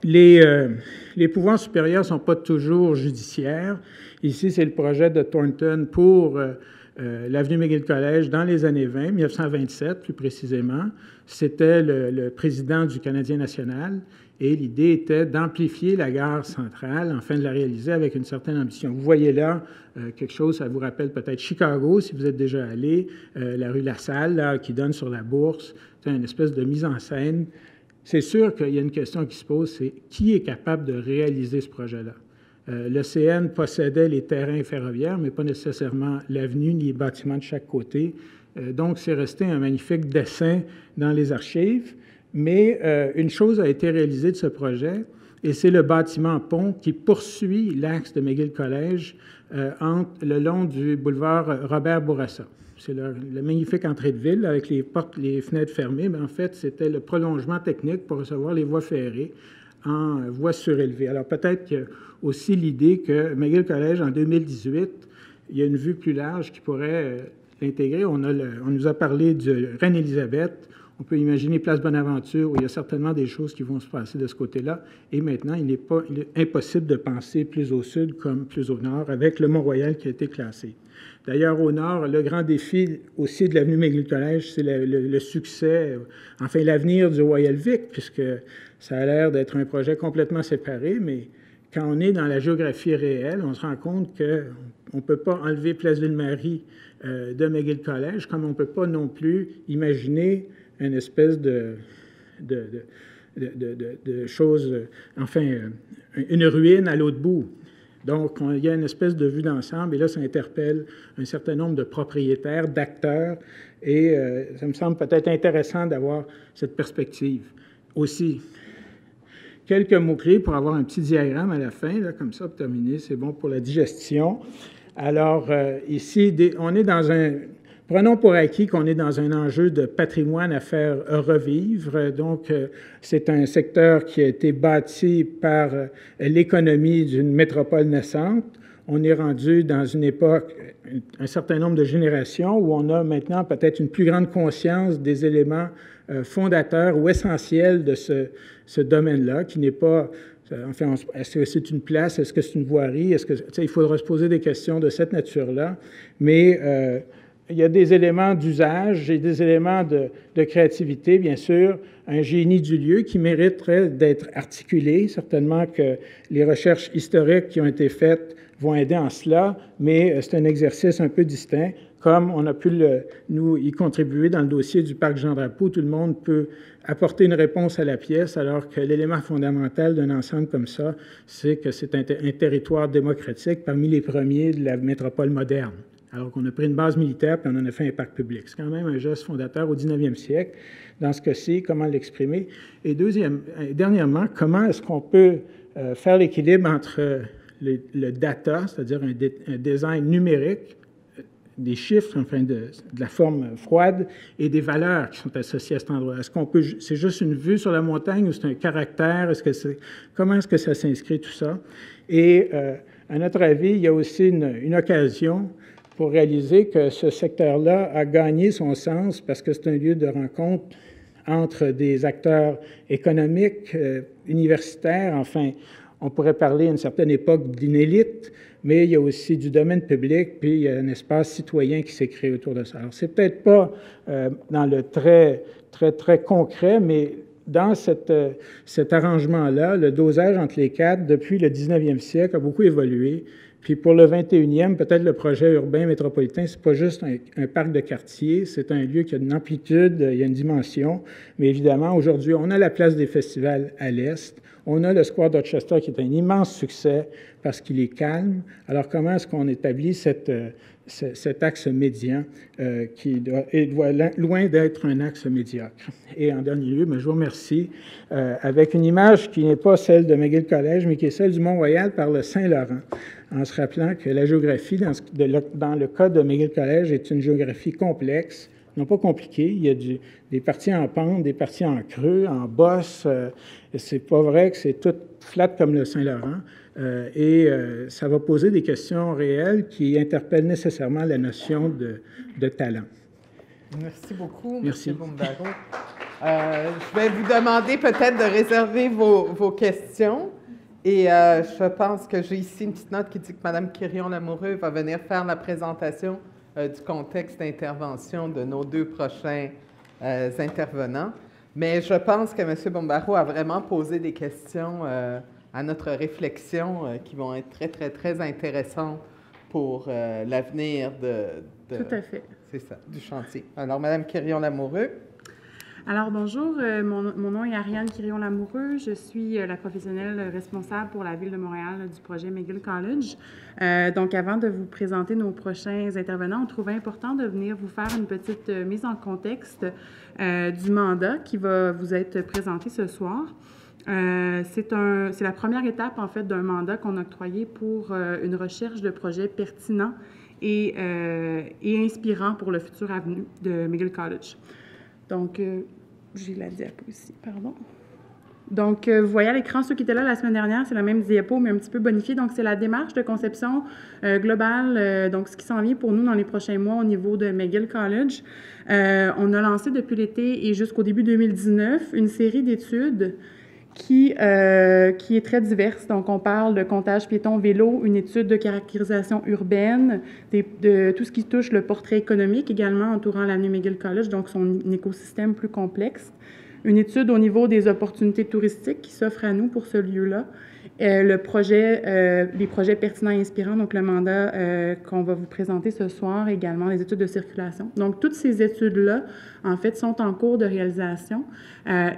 Les pouvoirs supérieurs ne sont pas toujours judiciaires. Ici, c'est le projet de Thornton pour l'avenue McGill College dans les années 20, 1927 plus précisément. C'était le président du Canadien national et l'idée était d'amplifier la gare centrale afin de la réaliser avec une certaine ambition. Vous voyez là quelque chose, ça vous rappelle peut-être Chicago, si vous êtes déjà allé, la rue La Salle, là, qui donne sur la Bourse. C'est une espèce de mise en scène. C'est sûr qu'il y a une question qui se pose, c'est qui est capable de réaliser ce projet-là? Le CN possédait les terrains ferroviaires, mais pas nécessairement l'avenue ni les bâtiments de chaque côté. Donc, c'est resté un magnifique dessin dans les archives. Mais une chose a été réalisée de ce projet, et c'est le bâtiment pont qui poursuit l'axe de McGill College le long du boulevard Robert Bourassa. C'est la magnifique entrée de ville avec les portes, les fenêtres fermées, mais en fait, c'était le prolongement technique pour recevoir les voies ferrées en voies surélevées. Alors, peut-être qu'il y a aussi l'idée que McGill College, en 2018, il y a une vue plus large qui pourrait l'intégrer. On nous a parlé de Reine-Élisabeth. On peut imaginer Place Bonaventure, où il y a certainement des choses qui vont se passer de ce côté-là. Et maintenant, il est impossible de penser plus au sud comme plus au nord, avec le Mont-Royal qui a été classé. D'ailleurs, au nord, le grand défi aussi de l'avenue McGill College, c'est le succès, enfin l'avenir du Royal Vic, puisque ça a l'air d'être un projet complètement séparé, mais quand on est dans la géographie réelle, on se rend compte qu'on ne peut pas enlever Place Ville-Marie de McGill College, comme on ne peut pas non plus imaginer une espèce de chose, enfin, une ruine à l'autre bout. Donc, il y a une espèce de vue d'ensemble, et là, ça interpelle un certain nombre de propriétaires, d'acteurs, et ça me semble peut-être intéressant d'avoir cette perspective. Aussi, quelques mots-clés pour avoir un petit diagramme à la fin, là, comme ça, pour terminer, c'est bon pour la digestion. Alors, ici, on est dans prenons pour acquis qu'on est dans un enjeu de patrimoine à faire revivre. Donc, c'est un secteur qui a été bâti par l'économie d'une métropole naissante. On est rendu dans une époque, un certain nombre de générations, où on a maintenant peut-être une plus grande conscience des éléments fondateurs ou essentiels de ce domaine-là, qui n'est pas... Enfin, est-ce que c'est une place? Est-ce que c'est une voirie? Il faudra se poser des questions de cette nature-là. Mais il y a des éléments d'usage et des éléments de créativité, bien sûr, un génie du lieu qui mériterait d'être articulé. Certainement que les recherches historiques qui ont été faites vont aider en cela, mais c'est un exercice un peu distinct, comme on a pu nous y contribuer dans le dossier du parc Jean-Drapeau. Tout le monde peut apporter une réponse à la pièce, alors que l'élément fondamental d'un ensemble comme ça, c'est que c'est un territoire démocratique parmi les premiers de la métropole moderne. Alors qu'on a pris une base militaire puis on en a fait un parc public. C'est quand même un geste fondateur au 19e siècle. Dans ce cas-ci, comment l'exprimer? Et dernièrement, comment est-ce qu'on peut faire l'équilibre entre le data, c'est-à-dire un design numérique, des chiffres, enfin de la forme froide, et des valeurs qui sont associées à cet endroit. Est-ce qu'on peut, c'est juste une vue sur la montagne ou c'est un caractère? Comment est-ce que ça s'inscrit, tout ça? Et à notre avis, il y a aussi une occasion pour réaliser que ce secteur-là a gagné son sens parce que c'est un lieu de rencontre entre des acteurs économiques, universitaires, enfin, on pourrait parler à une certaine époque d'une élite, mais il y a aussi du domaine public, puis il y a un espace citoyen qui s'est créé autour de ça. Alors, c'est peut-être pas dans le très concret, mais dans cet arrangement-là, le dosage entre les quatre, depuis le 19e siècle, a beaucoup évolué. Puis pour le 21e, peut-être le projet urbain métropolitain, c'est pas juste un parc de quartier, c'est un lieu qui a une amplitude, il y a une dimension, mais évidemment, aujourd'hui, on a la place des festivals à l'est, on a le Square Dorchester qui est un immense succès parce qu'il est calme. Alors, comment est-ce qu'on établit cet axe médian qui est loin d'être un axe médiocre? Et en dernier lieu, je vous remercie avec une image qui n'est pas celle de McGill College, mais qui est celle du Mont-Royal par le Saint-Laurent, en se rappelant que la géographie, dans le cas de McGill College, est une géographie complexe, non pas compliquée. Il y a des parties en pente, des parties en creux, en bosse. C'est pas vrai que c'est tout flat comme le Saint-Laurent. Ça va poser des questions réelles qui interpellent nécessairement la notion de talent. Merci beaucoup, Merci. M. Boombaro. Je vais vous demander peut-être de réserver vos questions. Et je pense que j'ai ici une petite note qui dit que Mme Quirion-Lamoureux va venir faire la présentation du contexte d'intervention de nos deux prochains intervenants. Mais je pense que M. Boombaro a vraiment posé des questions à notre réflexion qui vont être très intéressantes pour l'avenir Tout à fait. C'est ça, du chantier. Alors, Mme Quirion-Lamoureux. Alors, bonjour. Mon nom est Ariane Quirion-Lamoureux. Je suis la professionnelle responsable pour la Ville de Montréal du projet McGill College. Donc, avant de vous présenter nos prochains intervenants, on trouvait important de venir vous faire une petite mise en contexte du mandat qui va vous être présenté ce soir. C'est la première étape, en fait, d'un mandat qu'on a octroyé pour une recherche de projets pertinents et inspirants pour le futur avenir de McGill College. Donc, j'ai la diapo ici, pardon. Donc, vous voyez à l'écran, ceux qui étaient là la semaine dernière, c'est la même diapo, mais un petit peu bonifiée. Donc, c'est la démarche de conception globale, donc ce qui s'en vient pour nous dans les prochains mois au niveau de McGill College. On a lancé depuis l'été et jusqu'au début 2019 une série d'études qui est très diverse. Donc, on parle de comptage piéton-vélo, une étude de caractérisation urbaine, de tout ce qui touche le portrait économique également entourant l'avenue McGill College, donc son écosystème plus complexe. Une étude au niveau des opportunités touristiques qui s'offrent à nous pour ce lieu-là. Les projets pertinents et inspirants, donc le mandat qu'on va vous présenter ce soir, également les études de circulation. Donc, toutes ces études-là, en fait, sont en cours de réalisation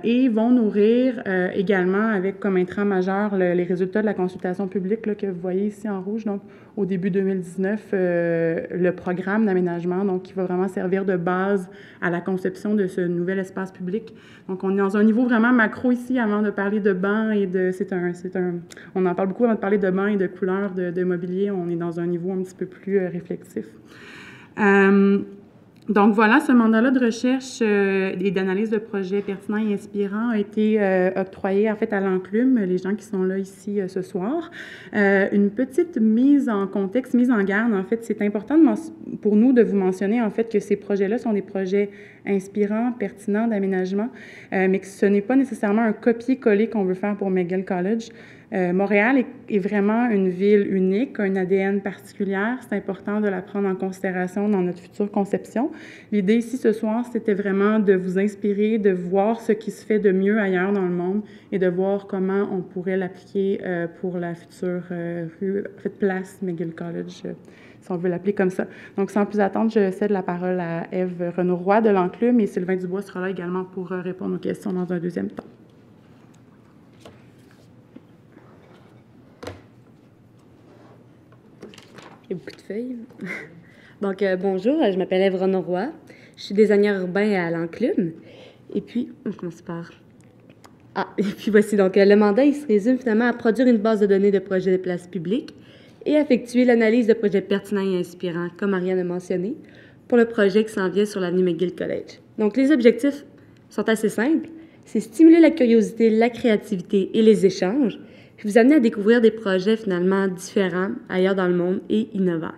et vont nourrir également avec comme intrant majeur les résultats de la consultation publique là, que vous voyez ici en rouge. Donc, au début 2019, le programme d'aménagement, donc qui va vraiment servir de base à la conception de ce nouvel espace public. Donc, on est dans un niveau vraiment macro ici avant de parler de bancs et de... On en parle beaucoup avant de parler de bancs et de couleurs de mobilier. On est dans un niveau un petit peu plus réflexif. Donc voilà, ce mandat-là de recherche et d'analyse de projets pertinents et inspirants a été octroyé en fait à l'enclume, les gens qui sont là ici ce soir. Une petite mise en contexte, mise en garde, en fait, c'est important pour nous de vous mentionner en fait que ces projets-là sont des projets inspirants, pertinents d'aménagement, mais que ce n'est pas nécessairement un copier-coller qu'on veut faire pour McGill College. Montréal est vraiment une ville unique, un ADN particulier. C'est important de la prendre en considération dans notre future conception. L'idée ici ce soir, c'était vraiment de vous inspirer, de voir ce qui se fait de mieux ailleurs dans le monde et de voir comment on pourrait l'appliquer pour la future rue, en fait, place McGill College, si on veut l'appeler comme ça. Donc, sans plus attendre, je cède la parole à Ève Renaud-Roy de l'Enclume et Sylvain Dubois sera là également pour répondre aux questions dans un deuxième temps. Il y a beaucoup de feuilles. Donc, bonjour, je m'appelle Ève Renaud-Roy. Je suis designer urbain à l'Enclume. Et puis, on commence par... et puis voici, donc, le mandat, il se résume finalement à produire une base de données de projets de places publiques et effectuer l'analyse de projets pertinents et inspirants, comme Ariane a mentionné, pour le projet qui s'en vient sur l'avenue McGill College. Donc, les objectifs sont assez simples. C'est stimuler la curiosité, la créativité et les échanges, puis vous amener à découvrir des projets finalement différents ailleurs dans le monde et innovants.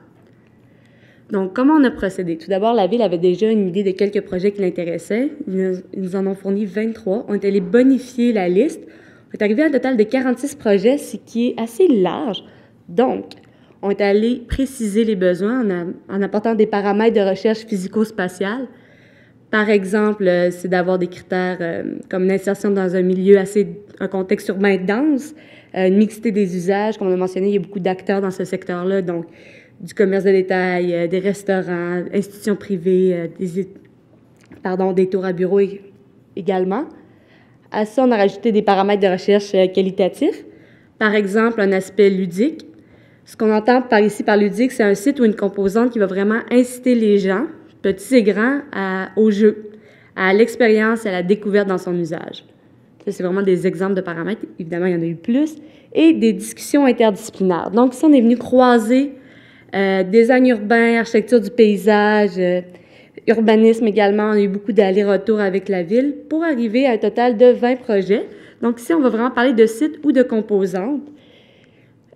Donc, comment on a procédé? Tout d'abord, la Ville avait déjà une idée de quelques projets qui l'intéressaient. Ils nous en ont fourni 23. On est allé bonifier la liste. On est arrivé à un total de 46 projets, ce qui est assez large. Donc, on est allé préciser les besoins en apportant des paramètres de recherche physico-spatiale. Par exemple, c'est d'avoir des critères comme l'insertion dans un milieu un contexte urbain dense, une mixité des usages. Comme on a mentionné, il y a beaucoup d'acteurs dans ce secteur-là, donc du commerce de détail, des restaurants, institutions privées, des tours à bureaux également. À ça, on a rajouté des paramètres de recherche qualitatifs. Par exemple, un aspect ludique. Ce qu'on entend par ludique, c'est un site ou une composante qui va vraiment inciter les gens, petits et grands, au jeu, à l'expérience et à la découverte dans son usage. Ça, c'est vraiment des exemples de paramètres. Évidemment, il y en a eu plus. Et des discussions interdisciplinaires. Donc, ici, on est venu croiser design urbain, architecture du paysage, urbanisme également. On a eu beaucoup d'allers-retours avec la Ville pour arriver à un total de 20 projets. Donc, ici, on va vraiment parler de sites ou de composantes,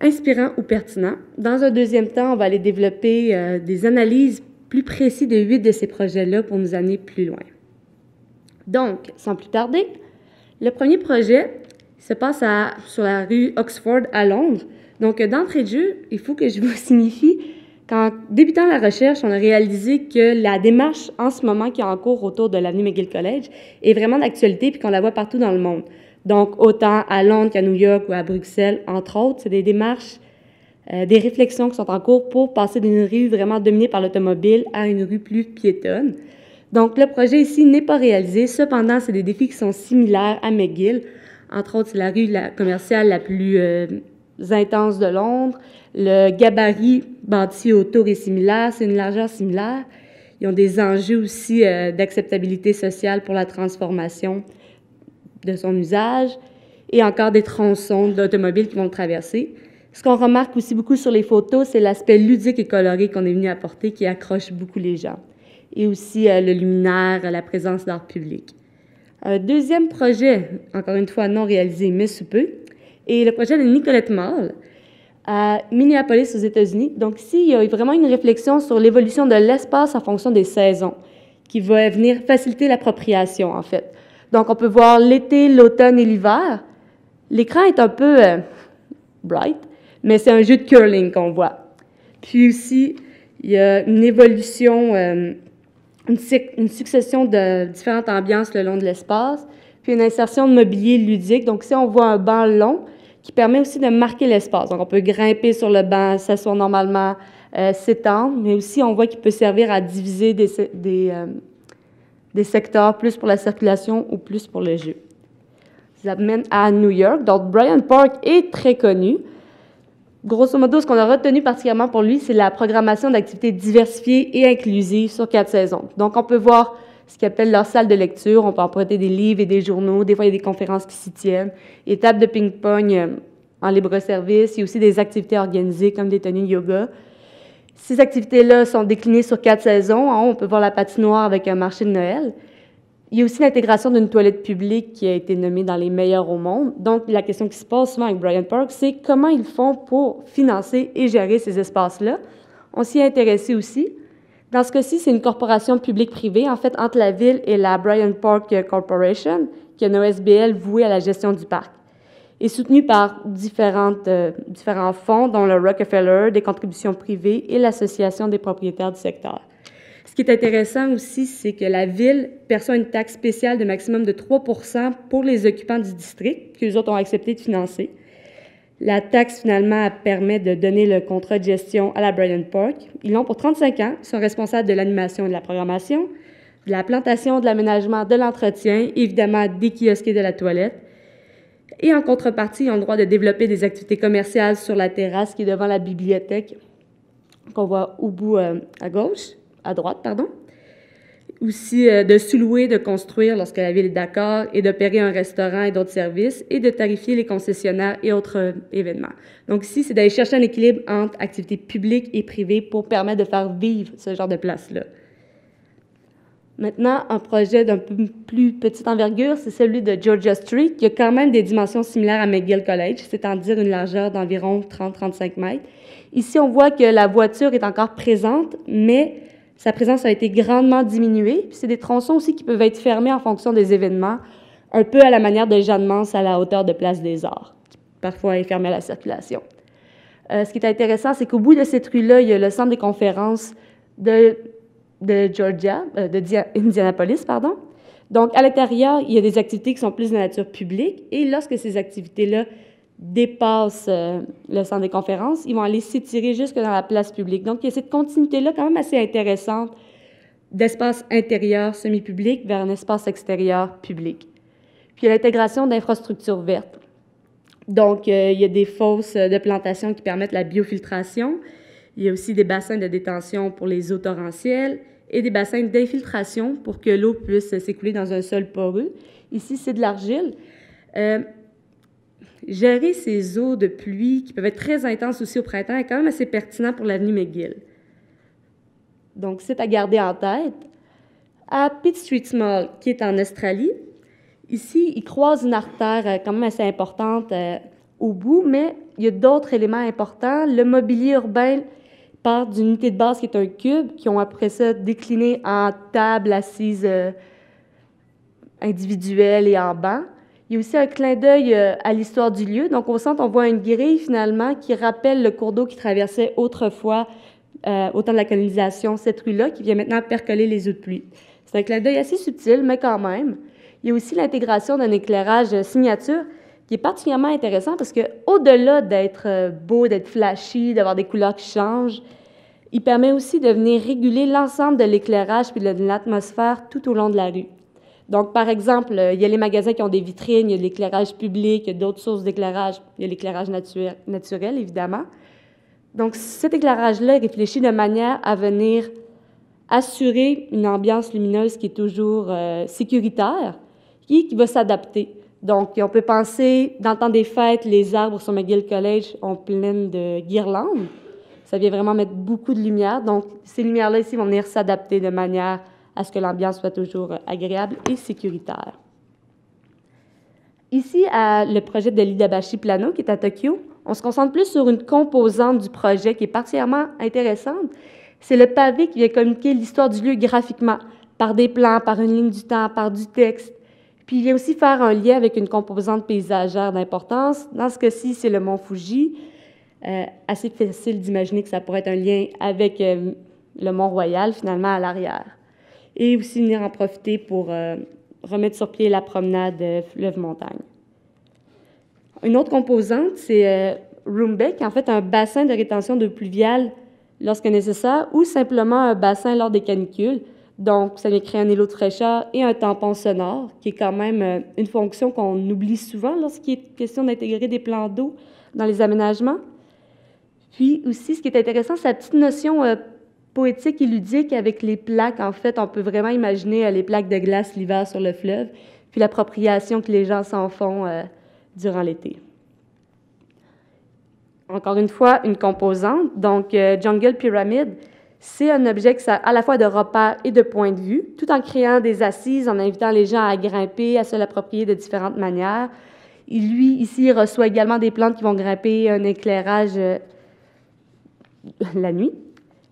inspirants ou pertinents. Dans un deuxième temps, on va aller développer des analyses plus précises de 8 de ces projets-là pour nous amener plus loin. Donc, sans plus tarder, le premier projet se passe sur la rue Oxford à Londres. Donc, d'entrée de jeu, il faut que je vous signifie qu'en débutant la recherche, on a réalisé que la démarche en ce moment qui est en cours autour de l'avenue McGill College est vraiment d'actualité puis qu'on la voit partout dans le monde. Donc, autant à Londres qu'à New York ou à Bruxelles, entre autres, c'est des démarches, des réflexions qui sont en cours pour passer d'une rue vraiment dominée par l'automobile à une rue plus piétonne. Donc, le projet ici n'est pas réalisé. Cependant, c'est des défis qui sont similaires à McGill. Entre autres, c'est la rue commerciale la plus intense de Londres. Le gabarit bâti autour est similaire. C'est une largeur similaire. Ils ont des enjeux aussi d'acceptabilité sociale pour la transformation de son usage et encore des tronçons d'automobiles qui vont le traverser. Ce qu'on remarque aussi beaucoup sur les photos, c'est l'aspect ludique et coloré qu'on est venu apporter qui accroche beaucoup les gens. Et aussi le luminaire, la présence d'art public. Un deuxième projet, encore une fois non réalisé, mais sous peu, est le projet de Nicolette Mall à Minneapolis, aux États-Unis. Donc ici, il y a vraiment une réflexion sur l'évolution de l'espace en fonction des saisons, qui va venir faciliter l'appropriation, en fait. Donc, on peut voir l'été, l'automne et l'hiver. L'écran est un peu bright, mais c'est un jeu de curling qu'on voit. Puis aussi, il y a une évolution, une succession de différentes ambiances le long de l'espace, puis une insertion de mobilier ludique. Donc ici, on voit un banc long qui permet aussi de marquer l'espace. Donc, on peut grimper sur le banc, s'asseoir normalement, s'étendre, mais aussi, on voit qu'il peut servir à diviser des secteurs plus pour la circulation ou plus pour le jeu. Ça mène à New York. Donc, Bryant Park est très connu. Grosso modo, ce qu'on a retenu particulièrement pour lui, c'est la programmation d'activités diversifiées et inclusives sur 4 saisons. Donc, on peut voir ce qu'ils appellent leur salle de lecture. On peut emprunter des livres et des journaux. Des fois, il y a des conférences qui s'y tiennent. Et tables de ping-pong en libre-service. Il y a aussi des activités organisées comme des tenues de yoga. Ces activités-là sont déclinées sur 4 saisons. En haut, on peut voir la patinoire avec un marché de Noël. Il y a aussi l'intégration d'une toilette publique qui a été nommée dans les meilleures au monde. Donc, la question qui se pose souvent avec Bryant Park, c'est comment ils font pour financer et gérer ces espaces-là. On s'y est intéressé aussi. Dans ce cas-ci, c'est une corporation publique-privée, en fait, entre la Ville et la Bryant Park Corporation, qui a une OSBL vouée à la gestion du parc. est soutenu par différents fonds, dont le Rockefeller, des contributions privées et l'Association des propriétaires du secteur. Ce qui est intéressant aussi, c'est que la Ville perçoit une taxe spéciale de maximum de 3 % pour les occupants du district, qu'eux autres ont accepté de financer. La taxe, finalement, permet de donner le contrat de gestion à la Bryant Park. Ils l'ont pour 35 ans. Ils sont responsables de l'animation et de la programmation, de la plantation, de l'aménagement, de l'entretien, évidemment des kiosques et de la toilette. Et en contrepartie, ils ont le droit de développer des activités commerciales sur la terrasse qui est devant la bibliothèque, qu'on voit au bout à droite. Aussi de sous-louer, de construire lorsque la Ville est d'accord, et d'opérer un restaurant et d'autres services, et de tarifier les concessionnaires et autres événements. Donc ici, c'est d'aller chercher un équilibre entre activités publiques et privées pour permettre de faire vivre ce genre de place-là. Maintenant, un projet d'un peu plus petite envergure, c'est celui de Georgia Street, qui a quand même des dimensions similaires à McGill College, c'est-à-dire une largeur d'environ 30-35 mètres. Ici, on voit que la voiture est encore présente, mais sa présence a été grandement diminuée. C'est des tronçons aussi qui peuvent être fermés en fonction des événements, un peu à la manière de Jeanne-Mance à la hauteur de Place des Arts, qui parfois est fermé à la circulation. Ce qui est intéressant, c'est qu'au bout de cette rue-là, il y a le centre des conférences de Indianapolis. Donc, à l'intérieur, il y a des activités qui sont plus de nature publique, et lorsque ces activités-là dépassent le centre des conférences, ils vont aller s'étirer jusque dans la place publique. Donc, il y a cette continuité-là quand même assez intéressante d'espace intérieur semi-public vers un espace extérieur public. Puis, il y a l'intégration d'infrastructures vertes. Donc, il y a des fosses de plantation qui permettent la biofiltration. Il y a aussi des bassins de détention pour les eaux torrentielles et des bassins d'infiltration pour que l'eau puisse s'écouler dans un sol poreux. Ici, c'est de l'argile. Gérer ces eaux de pluie, qui peuvent être très intenses aussi au printemps, est quand même assez pertinent pour l'avenue McGill. Donc, c'est à garder en tête. À Pitt Street Mall, qui est en Australie, ici, il croise une artère quand même assez importante au bout, mais il y a d'autres éléments importants. Le mobilier urbain part d'une unité de base qui est un cube, qui ont après ça décliné en tables assises individuelles et en banc. Il y a aussi un clin d'œil à l'histoire du lieu. Donc, au centre, on voit une grille, finalement, qui rappelle le cours d'eau qui traversait autrefois, au temps de la colonisation, cette rue-là, qui vient maintenant percoler les eaux de pluie. C'est un clin d'œil assez subtil, mais quand même. Il y a aussi l'intégration d'un éclairage signature qui est particulièrement intéressant parce qu'au-delà d'être beau, d'être flashy, d'avoir des couleurs qui changent, il permet aussi de venir réguler l'ensemble de l'éclairage puis de l'atmosphère tout au long de la rue. Donc, par exemple, il y a les magasins qui ont des vitrines, il y a de l'éclairage public, il y a d'autres sources d'éclairage, il y a l'éclairage naturel, évidemment. Donc, cet éclairage-là est réfléchi de manière à venir assurer une ambiance lumineuse qui est toujours sécuritaire et qui va s'adapter. Donc, on peut penser, dans le temps des fêtes, les arbres sur McGill College ont plein de guirlandes. Ça vient vraiment mettre beaucoup de lumière. Donc, ces lumières-là ici vont venir s'adapter de manière à ce que l'ambiance soit toujours agréable et sécuritaire. Ici, à le projet de l'Idabashi Plano, qui est à Tokyo, on se concentre plus sur une composante du projet qui est particulièrement intéressante. C'est le pavé qui vient communiquer l'histoire du lieu graphiquement, par des plans, par une ligne du temps, par du texte. Puis, il vient aussi faire un lien avec une composante paysagère d'importance. Dans ce cas-ci, c'est le mont Fuji. Assez facile d'imaginer que ça pourrait être un lien avec le Mont-Royal, finalement, à l'arrière. Et aussi venir en profiter pour remettre sur pied la promenade fleuve-montagne. Une autre composante, c'est Room Bay, qui est en fait un bassin de rétention d'eau pluviale lorsque nécessaire, ou simplement un bassin lors des canicules. Donc, ça vient créer un îlot de fraîcheur et un tampon sonore, qui est quand même une fonction qu'on oublie souvent lorsqu'il est question d'intégrer des plans d'eau dans les aménagements. Puis aussi, ce qui est intéressant, c'est la petite notion poétique et ludique avec les plaques. En fait, on peut vraiment imaginer les plaques de glace l'hiver sur le fleuve, puis l'appropriation que les gens s'en font durant l'été. Encore une fois, une composante. Donc, Jungle Pyramid, c'est un objet qui sert à la fois de repère et de point de vue, tout en créant des assises, en invitant les gens à grimper, à se l'approprier de différentes manières. Et lui, ici, il reçoit également des plantes qui vont grimper un éclairage la nuit.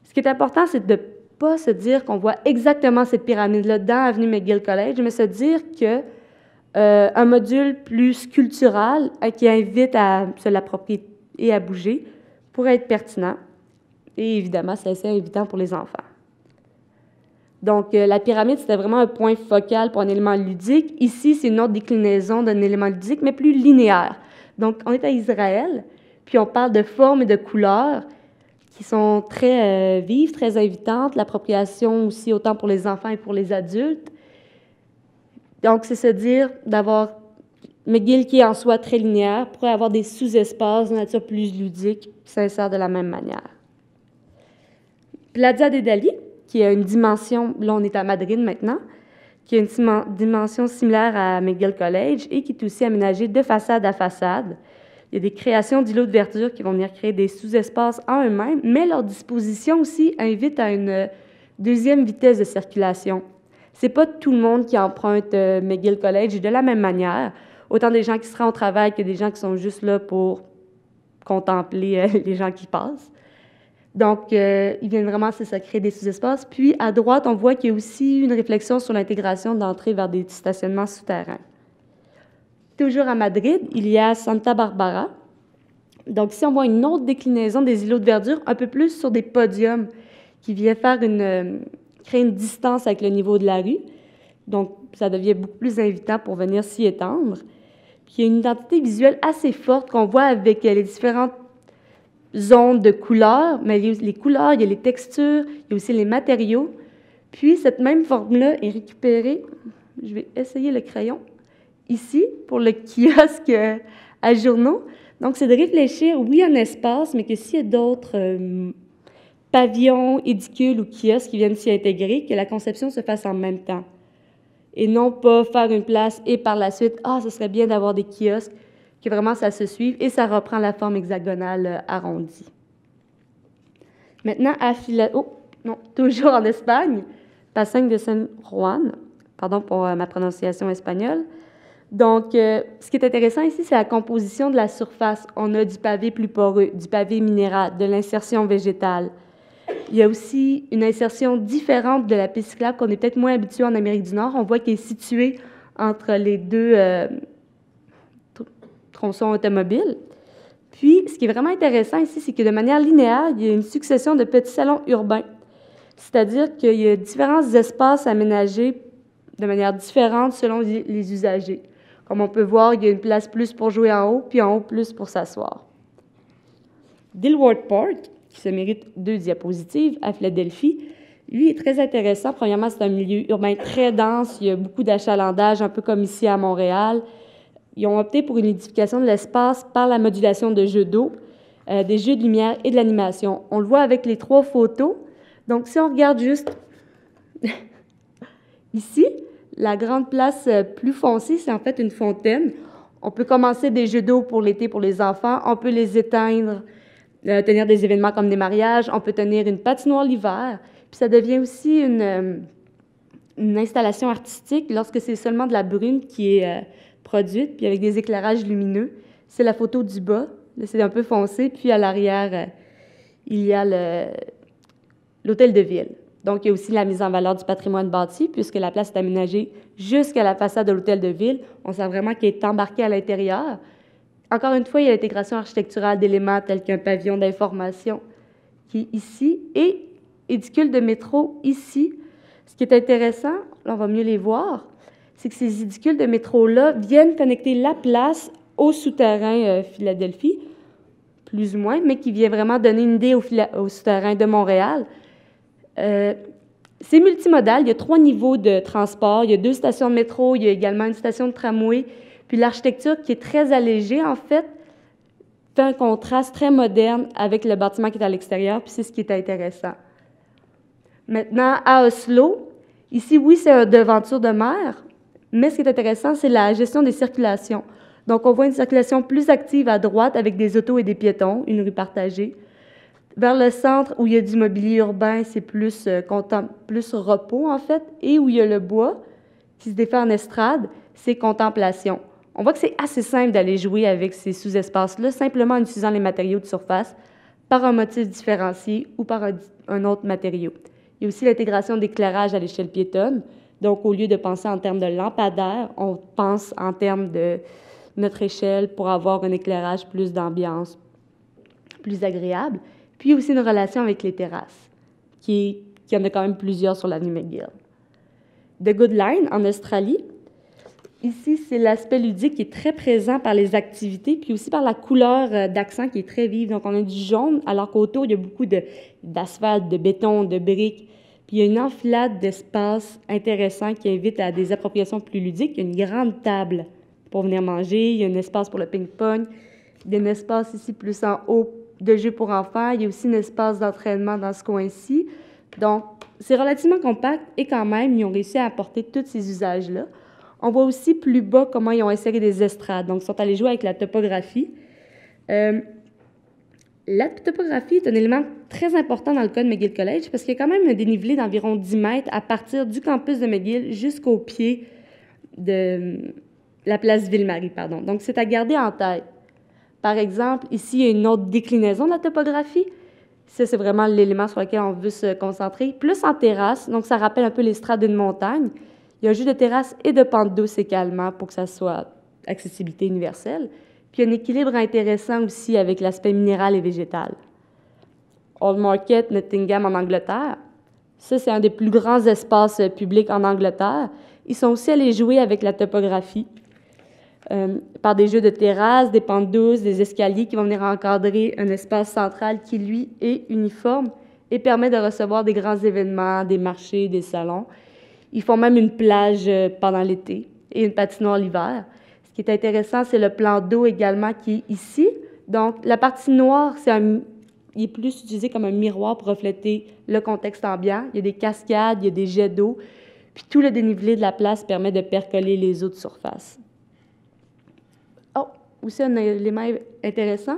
Ce qui est important, c'est de ne pas se dire qu'on voit exactement cette pyramide-là dans l'avenue McGill College, mais se dire que Un module plus sculptural qui invite à se l'approprier et à bouger pourrait être pertinent. Et évidemment, c'est assez invitant pour les enfants. Donc, la pyramide, c'était vraiment un point focal pour un élément ludique. Ici, c'est une autre déclinaison d'un élément ludique, mais plus linéaire. Donc, on est à Israël, puis on parle de formes et de couleurs qui sont très vives, très invitantes. L'appropriation aussi, autant pour les enfants et pour les adultes. Donc, c'est se dire d'avoir McGill qui est en soi très linéaire pourrait avoir des sous-espaces de nature plus ludique qui s'insèrent de la même manière. Plaza de Dali, qui a une dimension, là on est à Madrid maintenant, qui a une dimension similaire à McGill College et qui est aussi aménagée de façade à façade. Il y a des créations d'îlots de verdure qui vont venir créer des sous-espaces en eux-mêmes, mais leur disposition aussi invite à une deuxième vitesse de circulation. C'est pas tout le monde qui emprunte McGill College de la même manière. Autant des gens qui se rendent au travail que des gens qui sont juste là pour contempler les gens qui passent. Donc, ils viennent vraiment, c'est ça, créer des sous-espaces. Puis, à droite, on voit qu'il y a aussi une réflexion sur l'intégration d'entrée vers des stationnements souterrains. Toujours à Madrid, il y a Santa Barbara. Donc, ici, on voit une autre déclinaison des îlots de verdure, un peu plus sur des podiums, qui vient faire créer une distance avec le niveau de la rue. Donc, ça devient beaucoup plus invitant pour venir s'y étendre. Puis, il y a une identité visuelle assez forte qu'on voit avec les différentes zones de couleurs, mais il y a les couleurs, il y a les textures, il y a aussi les matériaux. Puis, cette même forme-là est récupérée, je vais essayer le crayon, ici, pour le kiosque à journaux. Donc, c'est de réfléchir, oui, un espace, mais que s'il y a d'autres pavillons, édicules ou kiosques qui viennent s'y intégrer, que la conception se fasse en même temps. Et non pas faire une place et par la suite, ce serait bien d'avoir des kiosques, que vraiment ça se suive et ça reprend la forme hexagonale arrondie. Maintenant, toujours en Espagne, Bassin de San Juan, pardon pour ma prononciation espagnole. Donc, ce qui est intéressant ici, c'est la composition de la surface. On a du pavé plus poreux, du pavé minéral, de l'insertion végétale. Il y a aussi une insertion différente de la piste cyclable qu'on est peut-être moins habitué en Amérique du Nord. On voit qu'elle est située entre les deux tronçons automobiles. Puis, ce qui est vraiment intéressant ici, c'est que de manière linéaire, il y a une succession de petits salons urbains. C'est-à-dire qu'il y a différents espaces aménagés de manière différente selon les usagers. Comme on peut voir, il y a une place plus pour jouer en haut, puis en haut plus pour s'asseoir. Dilworth Park, qui se mérite 2 diapositives, à Philadelphie, lui est très intéressant. Premièrement, c'est un milieu urbain très dense. Il y a beaucoup d'achalandage, un peu comme ici à Montréal. Ils ont opté pour une édification de l'espace par la modulation de jeux d'eau, des jeux de lumière et de l'animation. On le voit avec les 3 photos. Donc, si on regarde juste ici, la grande place plus foncée, c'est en fait une fontaine. On peut commencer des jeux d'eau pour l'été pour les enfants. On peut les éteindre, tenir des événements comme des mariages. On peut tenir une patinoire l'hiver. Puis ça devient aussi une installation artistique lorsque c'est seulement de la brume qui est produite, puis avec des éclairages lumineux. C'est la photo du bas. Là, c'est un peu foncé. Puis à l'arrière, il y a l'hôtel de ville. Donc, il y a aussi la mise en valeur du patrimoine bâti, puisque la place est aménagée jusqu'à la façade de l'hôtel de ville. On sent vraiment qu'il est embarqué à l'intérieur. Encore une fois, il y a l'intégration architecturale d'éléments tels qu'un pavillon d'information qui est ici et édicules de métro ici. Ce qui est intéressant, là, on va mieux les voir, c'est que ces édicules de métro-là viennent connecter la place au souterrain Philadelphie, plus ou moins, mais qui vient vraiment donner une idée au souterrain de Montréal. C'est multimodal. Il y a 3 niveaux de transport. Il y a 2 stations de métro. Il y a également une station de tramway. Puis l'architecture, qui est très allégée, en fait, fait un contraste très moderne avec le bâtiment qui est à l'extérieur. Puis c'est ce qui est intéressant. Maintenant, à Oslo, ici, oui, c'est une devanture de mer, mais ce qui est intéressant, c'est la gestion des circulations. Donc, on voit une circulation plus active à droite avec des autos et des piétons, une rue partagée. Vers le centre, où il y a du mobilier urbain, c'est plus repos, en fait, et où il y a le bois qui se défait en estrade, c'est contemplation. On voit que c'est assez simple d'aller jouer avec ces sous-espaces-là, simplement en utilisant les matériaux de surface par un motif différencié ou par un autre matériau. Il y a aussi l'intégration d'éclairage à l'échelle piétonne, Donc, au lieu de penser en termes de lampadaire, on pense en termes de notre échelle pour avoir un éclairage plus d'ambiance, plus agréable. Puis aussi une relation avec les terrasses, qui en a quand même plusieurs sur l'avenue McGill. The Good Line, en Australie, ici, c'est l'aspect ludique qui est très présent par les activités, puis aussi par la couleur d'accent qui est très vive. Donc, on a du jaune, alors qu'autour, il y a beaucoup d'asphalte, de béton, de briques. Puis, il y a une enfilade d'espaces intéressants qui invite à des appropriations plus ludiques. Il y a une grande table pour venir manger. Il y a un espace pour le ping-pong. Il y a un espace ici plus en haut de jeux pour enfants. Il y a aussi un espace d'entraînement dans ce coin-ci. Donc, c'est relativement compact et quand même, ils ont réussi à apporter tous ces usages-là. On voit aussi plus bas comment ils ont inséré des estrades. Donc, ils sont allés jouer avec la topographie. La topographie est un élément très important dans le cas de McGill College parce qu'il y a quand même un dénivelé d'environ 10 mètres à partir du campus de McGill jusqu'au pied de la place Ville-Marie. Donc, c'est à garder en tête. Par exemple, ici, il y a une autre déclinaison de la topographie. Ça, c'est vraiment l'élément sur lequel on veut se concentrer. Plus en terrasse, donc ça rappelle un peu les strates d'une montagne. Il y a un jeu de terrasse et de pente douce également pour que ça soit accessibilité universelle. Puis il y a un équilibre intéressant aussi avec l'aspect minéral et végétal. Old Market, Nottingham en Angleterre. Ça, c'est un des plus grands espaces publics en Angleterre. Ils sont aussi allés jouer avec la topographie par des jeux de terrasse, des pentes douces, des escaliers qui vont venir encadrer un espace central qui, lui, est uniforme et permet de recevoir des grands événements, des marchés, des salons. Ils font même une plage pendant l'été et une patinoire l'hiver. Ce qui est intéressant, c'est le plan d'eau également qui est ici. Donc, la partie noire, il est plus utilisé comme un miroir pour refléter le contexte ambiant. Il y a des cascades, il y a des jets d'eau. Puis tout le dénivelé de la place permet de percoler les eaux de surface. Oh, aussi un élément intéressant.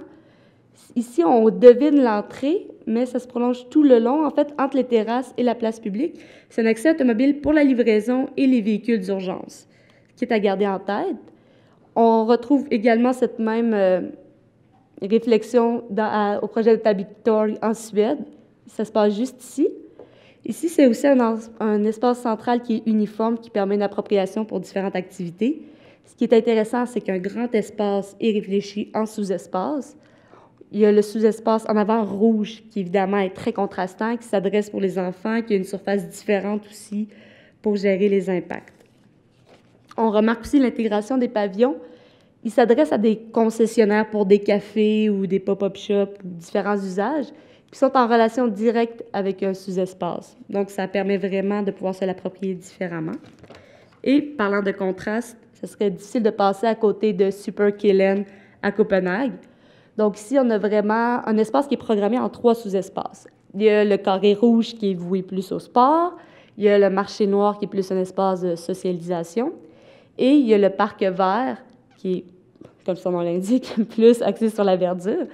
Ici, on devine l'entrée, mais ça se prolonge tout le long, en fait, entre les terrasses et la place publique. C'est un accès automobile pour la livraison et les véhicules d'urgence, qui est à garder en tête. On retrouve également cette même réflexion au projet de Tabbytorg en Suède. Ça se passe juste ici. Ici, c'est aussi un espace central qui est uniforme, qui permet une appropriation pour différentes activités. Ce qui est intéressant, c'est qu'un grand espace est réfléchi en sous-espace. Il y a le sous-espace en avant rouge, qui évidemment est très contrastant, qui s'adresse pour les enfants, qui a une surface différente aussi pour gérer les impacts. On remarque aussi l'intégration des pavillons. Ils s'adressent à des concessionnaires pour des cafés ou des pop-up shops ou différents usages, qui sont en relation directe avec un sous-espace. Donc, ça permet vraiment de pouvoir se l'approprier différemment. Et parlant de contraste, ce serait difficile de passer à côté de Superkillen à Copenhague. Donc ici, on a vraiment un espace qui est programmé en 3 sous-espaces. Il y a le carré rouge qui est voué plus au sport, il y a le marché noir qui est plus un espace de socialisation, et il y a le parc vert qui est, comme son nom l'indique, plus axé sur la verdure.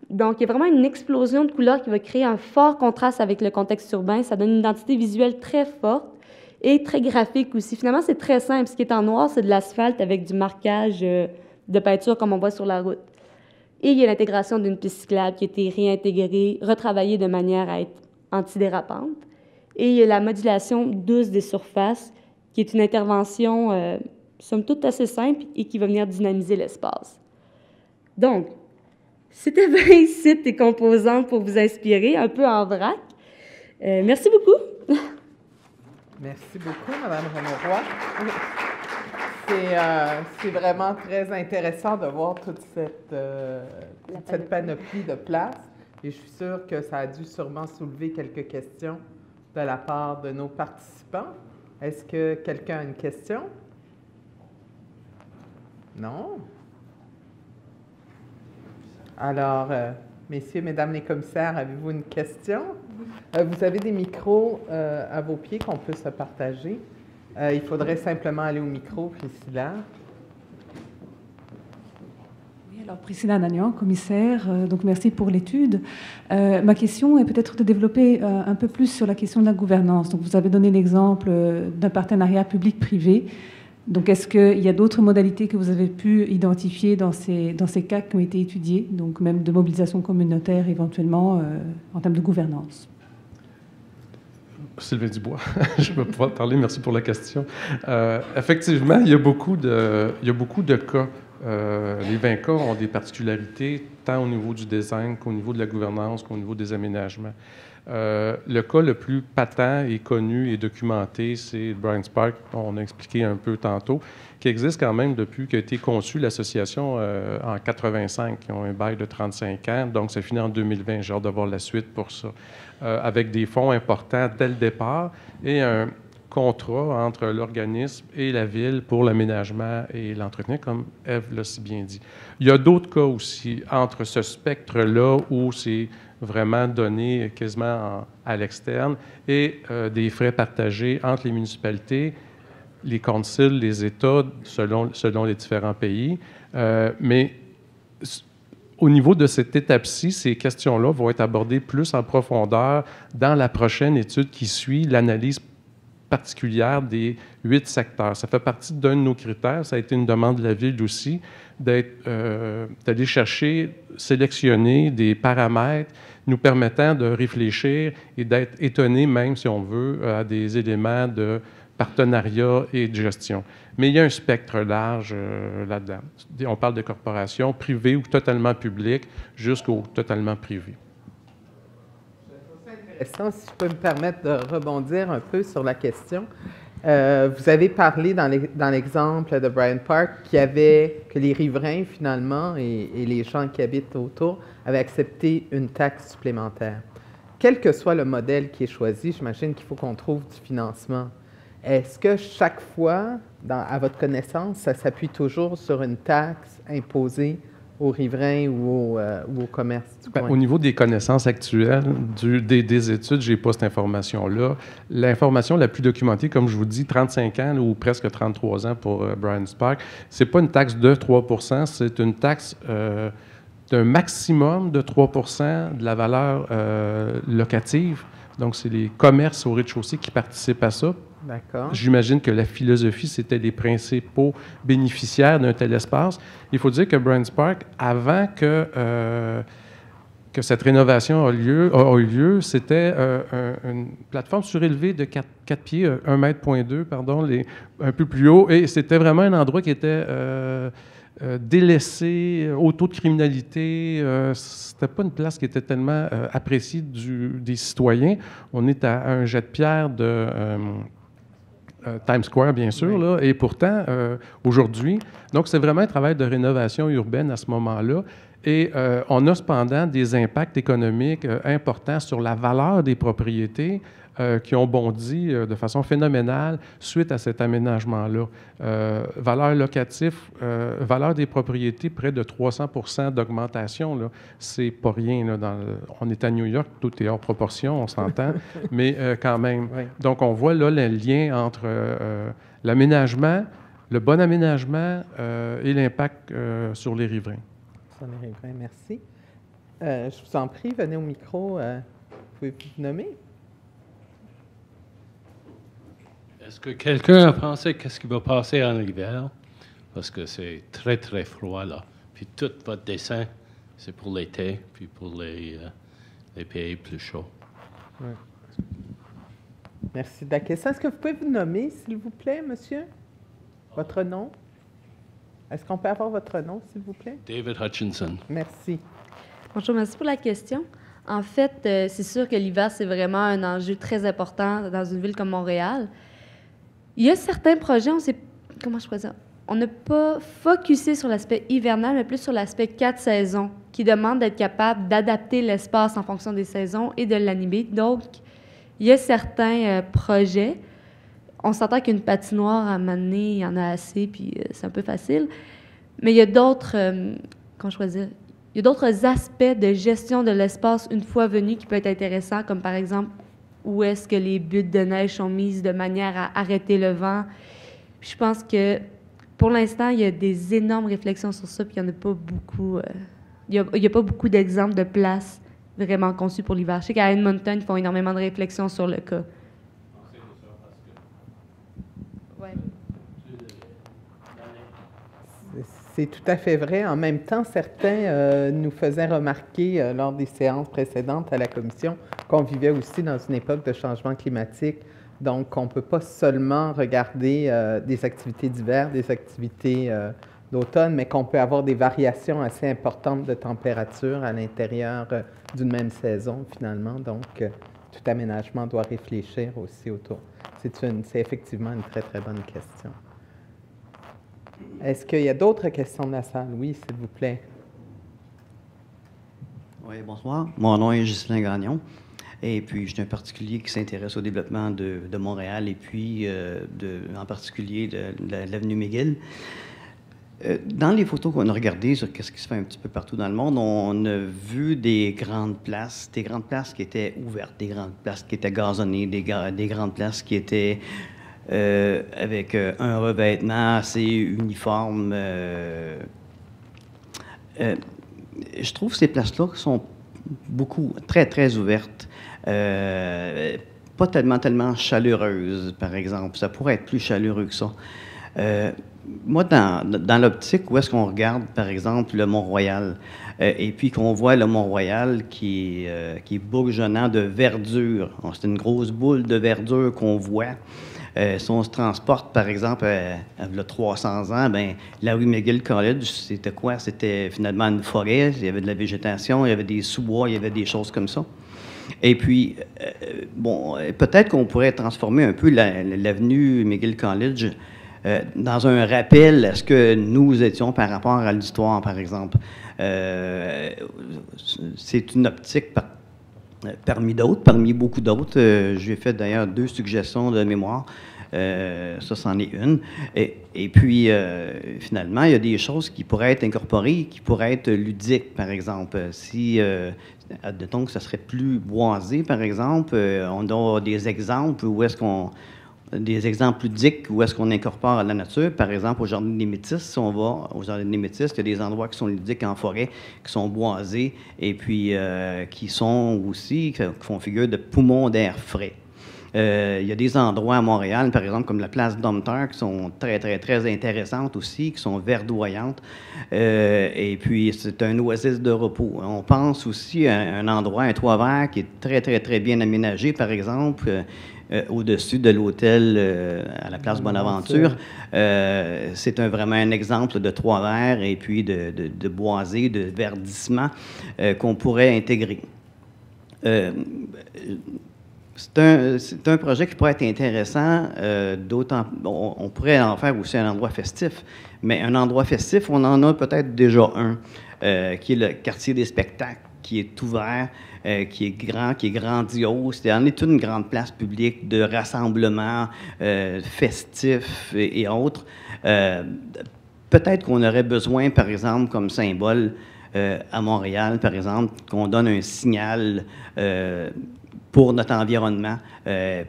Donc, il y a vraiment une explosion de couleurs qui va créer un fort contraste avec le contexte urbain. Ça donne une identité visuelle très forte et très graphique aussi. Finalement, c'est très simple. Ce qui est en noir, c'est de l'asphalte avec du marquage de peinture comme on voit sur la route. Et il y a l'intégration d'une piste cyclable qui a été réintégrée, retravaillée de manière à être antidérapante. Et il y a la modulation douce des surfaces, qui est une intervention, somme toute, assez simple et qui va venir dynamiser l'espace. Donc, c'était bien ici tes composantes pour vous inspirer, un peu en vrac. Merci beaucoup. Merci beaucoup, Mme Renaud-Roy. C'est vraiment très intéressant de voir toute cette panoplie de places. Et je suis sûre que ça a dû sûrement soulever quelques questions de la part de nos participants. Est-ce que quelqu'un a une question? Non? Alors, messieurs, mesdames les commissaires, avez-vous une question? Vous avez des micros à vos pieds qu'on peut se partager. Il faudrait simplement aller au micro, Priscilla. Oui, alors Priscilla Nagnan, commissaire, donc merci pour l'étude. Ma question est peut-être de développer un peu plus sur la question de la gouvernance. Donc vous avez donné l'exemple d'un partenariat public-privé. Donc est-ce qu'il y a d'autres modalités que vous avez pu identifier dans ces cas qui ont été étudiés, donc même de mobilisation communautaire éventuellement en termes de gouvernance? Sylvain Dubois, je vais pouvoir parler, merci pour la question. Effectivement, il y a beaucoup de cas. Les 20 cas ont des particularités, tant au niveau du design qu'au niveau de la gouvernance, qu'au niveau des aménagements. Le cas le plus patent et connu et documenté, c'est Bryant Park, on a expliqué un peu tantôt, qui existe quand même depuis qu'a été conçue l'association en 85, qui ont un bail de 35 ans, donc ça finit en 2020. J'ai hâte de voir la suite pour ça. Avec des fonds importants dès le départ et un contrat entre l'organisme et la ville pour l'aménagement et l'entretien, comme Ève l'a si bien dit. Il y a d'autres cas aussi entre ce spectre-là où c'est vraiment donné quasiment à l'externe et des frais partagés entre les municipalités, les councils, les États, selon les différents pays. Mais au niveau de cette étape-ci, ces questions-là vont être abordées plus en profondeur dans la prochaine étude qui suit l'analyse particulière des 8 secteurs. Ça fait partie d'un de nos critères. Ça a été une demande de la Ville aussi, d'aller chercher, sélectionner des paramètres nous permettant de réfléchir et d'être étonné, même si on veut, à des éléments de partenariat et de gestion. Mais il y a un spectre large là-dedans. On parle de corporations privées ou totalement publiques jusqu'au totalement privé. Si je peux me permettre de rebondir un peu sur la question. Vous avez parlé dans l'exemple de Bryant Park que les riverains, finalement, et les gens qui habitent autour avaient accepté une taxe supplémentaire. Quel que soit le modèle qui est choisi, j'imagine qu'il faut qu'on trouve du financement. Est-ce que chaque fois, à votre connaissance, ça s'appuie toujours sur une taxe imposée aux riverains ou au commerce du coin? Au niveau des connaissances actuelles des études, je n'ai pas cette information-là. L'information la plus documentée, comme je vous dis, 35 ans ou presque 33 ans pour Bryant Park, ce n'est pas une taxe de 3 %, c'est une taxe d'un maximum de 3 % de la valeur locative. Donc, c'est les commerces au rez-de-chaussée qui participent à ça. D'accord. J'imagine que la philosophie, c'était les principaux bénéficiaires d'un tel espace. Il faut dire que Bryant Park, avant que cette rénovation a eu lieu, c'était une plateforme surélevée de 4 pieds, 1,2 mètre, pardon, un peu plus haut, et c'était vraiment un endroit qui était délaissé, au taux de criminalité. C'était pas une place qui était tellement appréciée des citoyens. On est à un jet de pierre de Times Square, bien sûr, oui. Là, et pourtant, aujourd'hui, donc c'est vraiment un travail de rénovation urbaine à ce moment-là, et on a cependant des impacts économiques importants sur la valeur des propriétés qui ont bondi de façon phénoménale suite à cet aménagement-là. Valeur locative, valeur des propriétés, près de 300 % d'augmentation. C'est pas rien. Là, on est à New York, tout est hors proportion, on s'entend, mais quand même. Oui. Donc, on voit là le lien entre l'aménagement, le bon aménagement et l'impact sur les riverains. Sur les riverains, merci. Je vous en prie, venez au micro. Pouvez-vous vous nommer? Est-ce que quelqu'un a pensé qu'est-ce qui va passer en hiver? Parce que c'est très, très froid, là. Puis tout votre dessin, c'est pour l'été, puis pour les pays plus chauds. Oui. Merci de la question. Est-ce que vous pouvez vous nommer, s'il vous plaît, monsieur? Votre nom? Est-ce qu'on peut avoir votre nom, s'il vous plaît? David Hutchinson. Merci. Bonjour, merci pour la question. En fait, c'est sûr que l'hiver, c'est vraiment un enjeu très important dans une ville comme Montréal. Il y a certains projets, on n'a pas focusé sur l'aspect hivernal, mais plus sur l'aspect 4 saisons, qui demande d'être capable d'adapter l'espace en fonction des saisons et de l'animer. Donc, il y a certains projets. On s'entend qu'une patinoire, à un moment donné, il y en a assez, puis c'est un peu facile. Mais il y a d'autres, il y a d'autres aspects de gestion de l'espace une fois venu qui peut être intéressant, comme par exemple, où est-ce que les buttes de neige sont mises de manière à arrêter le vent. Je pense que, pour l'instant, il y a des énormes réflexions sur ça, puis il n'y en a pas beaucoup. Il n'y a pas beaucoup d'exemples de places vraiment conçues pour l'hiver. Je sais qu'à Edmonton, ils font énormément de réflexions sur le cas. C'est tout à fait vrai. En même temps, certains nous faisaient remarquer lors des séances précédentes à la Commission qu'on vivait aussi dans une époque de changement climatique. Donc, on ne peut pas seulement regarder des activités d'hiver, des activités d'automne, mais qu'on peut avoir des variations assez importantes de température à l'intérieur d'une même saison, finalement. Donc, tout aménagement doit réfléchir aussi autour. C'est effectivement une très, très bonne question. Est-ce qu'il y a d'autres questions de la salle? Oui, s'il vous plaît. Oui, bonsoir. Mon nom est Ghislain Gagnon. Et puis, je suis un particulier qui s'intéresse au développement de Montréal et puis, en particulier, de l'avenue McGill. Dans les photos qu'on a regardées sur ce qui se fait un petit peu partout dans le monde, on a vu des grandes places qui étaient ouvertes, des grandes places qui étaient gazonnées, des grandes places qui étaient avec un revêtement assez uniforme. Je trouve ces places-là sont très, très ouvertes. Pas tellement chaleureuses, par exemple. Ça pourrait être plus chaleureux que ça. Moi, dans l'optique où est-ce qu'on regarde, par exemple, le Mont-Royal, et puis qu'on voit le Mont-Royal qui est bourgeonnant de verdure. C'est une grosse boule de verdure qu'on voit. Si on se transporte, par exemple, il y a 300 ans, bien, la rue McGill College, c'était quoi? C'était finalement une forêt, il y avait de la végétation, il y avait des sous-bois, il y avait des choses comme ça. Et puis, bon, peut-être qu'on pourrait transformer un peu l'avenue McGill College dans un rappel à ce que nous étions par rapport à l'histoire, par exemple. C'est une optique parmi d'autres, parmi beaucoup d'autres. J'ai fait d'ailleurs 2 suggestions de mémoire. Ça, c'en est une. Et puis, finalement, il y a des choses qui pourraient être incorporées, qui pourraient être ludiques, par exemple. Si, admettons que ça serait plus boisé, par exemple, on a des exemples où est-ce qu'on... Des exemples ludiques où est-ce qu'on incorpore la nature. Par exemple, au Jardin des Métis, si on va au Jardin des Métis, il y a des endroits qui sont ludiques en forêt, qui sont boisés, et puis qui sont aussi, qui font figure de poumons d'air frais. Il y a des endroits à Montréal, par exemple, comme la place Domtar, qui sont très, très, très intéressantes aussi, qui sont verdoyantes. Et puis, c'est un oasis de repos. On pense aussi à un endroit, un toit vert, qui est très, très, très bien aménagé, par exemple, au-dessus de l'hôtel à la place Bonaventure. C'est vraiment un exemple de toit vert et puis de boisé, de verdissement qu'on pourrait intégrer. C'est un projet qui pourrait être intéressant, d'autant on pourrait en faire aussi un endroit festif, mais un endroit festif, on en a peut-être déjà un, qui est le quartier des spectacles, qui est ouvert, qui est grand, qui est grandiose. C'est une grande place publique de rassemblement festif et autres. Peut-être qu'on aurait besoin, par exemple, comme symbole à Montréal, par exemple, qu'on donne un signal pour notre environnement,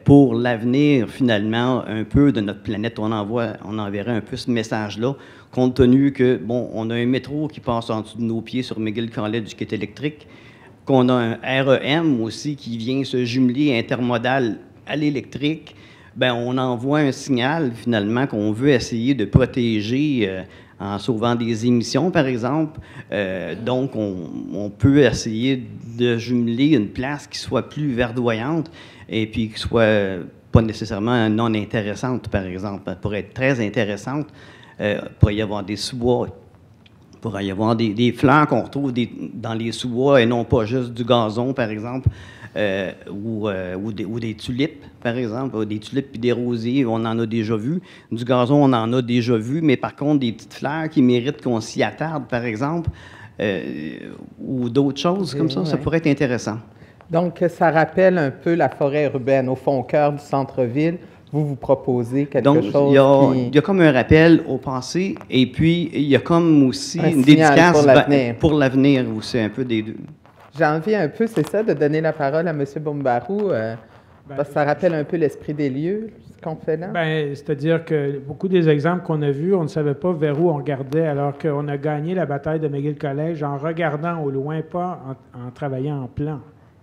pour l'avenir, finalement, un peu de notre planète. On enverrait un peu ce message-là, compte tenu que, bon, on a un métro qui passe en dessous de nos pieds sur McGill College qui est électrique, qu'on a un REM aussi qui vient se jumeler intermodal à l'électrique. Bien, on envoie un signal, finalement, qu'on veut essayer de protéger en sauvant des émissions, par exemple. Donc, on peut essayer de jumeler une place qui soit plus verdoyante et puis qui soit pas nécessairement non intéressante, par exemple. Elle pourrait être très intéressante. Il pourrait y avoir des sous-bois. Il pourrait y avoir des fleurs qu'on retrouve dans les sous-bois et non pas juste du gazon, par exemple, ou des tulipes, par exemple. Des tulipes et des rosiers, on en a déjà vu. Du gazon, on en a déjà vu, mais par contre, des petites fleurs qui méritent qu'on s'y attarde, par exemple, ou d'autres choses comme ça, ça pourrait être intéressant. Donc, ça rappelle un peu la forêt urbaine, au fond, au cœur du centre-ville. Vous proposez quelque chose il y a comme un rappel au passé, et puis il y a comme aussi une dédicace pour l'avenir aussi, un peu des deux. J'ai envie un peu, c'est ça, de donner la parole à M. Boumbarou, parce que ça rappelle un peu l'esprit des lieux, ce qu'on fait là. Bien, c'est-à-dire que beaucoup des exemples qu'on a vus, on ne savait pas vers où on regardait, alors qu'on a gagné la bataille de McGill College en regardant au loin, pas en travaillant en plan.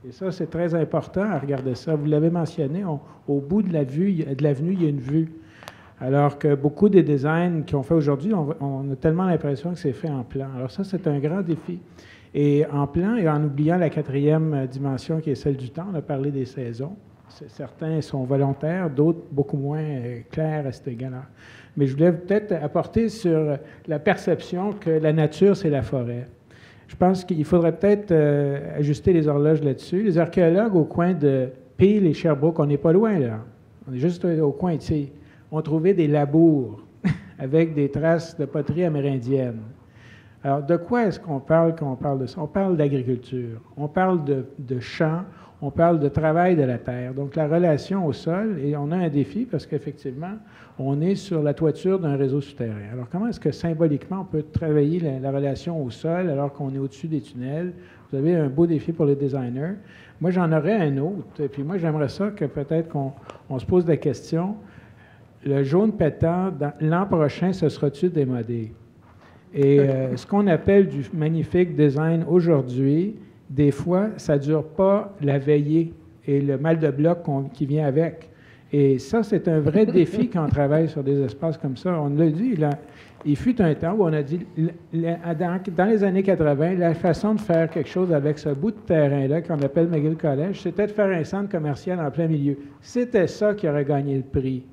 Et ça, c'est très important à regarder ça. Vous l'avez mentionné, au bout de l'avenue, il y a une vue. Alors que beaucoup des designs qu'on fait aujourd'hui, on a tellement l'impression que c'est fait en plan. Alors ça, c'est un grand défi. Et en plan, et en oubliant la quatrième dimension qui est celle du temps, on a parlé des saisons. Certains sont volontaires, d'autres beaucoup moins clairs à cet égard-là. Mais je voulais peut-être apporter sur la perception que la nature, c'est la forêt. Je pense qu'il faudrait peut-être ajuster les horloges là-dessus. Les archéologues au coin de Peel et Sherbrooke, on n'est pas loin là. On est juste au coin ici. On trouvait des labours avec des traces de poterie amérindienne. Alors, de quoi est-ce qu'on parle quand on parle de ça? On parle d'agriculture, on parle de champs, on parle de travail de la terre. Donc, la relation au sol, et on a un défi parce qu'effectivement, on est sur la toiture d'un réseau souterrain. Alors, comment est-ce que symboliquement, on peut travailler la relation au sol alors qu'on est au-dessus des tunnels? Vous avez un beau défi pour les designers. Moi, j'en aurais un autre. Et puis moi, j'aimerais ça que peut-être qu'on se pose la question, le jaune pétant, l'an prochain, ce sera-tu démodé? Et ce qu'on appelle du magnifique design aujourd'hui, des fois, ça ne dure pas la veillée et le mal de bloc qui vient avec. Et ça, c'est un vrai défi quand on travaille sur des espaces comme ça. On l'a dit, il fut un temps où on a dit, dans les années 80, la façon de faire quelque chose avec ce bout de terrain-là, qu'on appelle McGill College, c'était de faire un centre commercial en plein milieu. C'était ça qui aurait gagné le prix.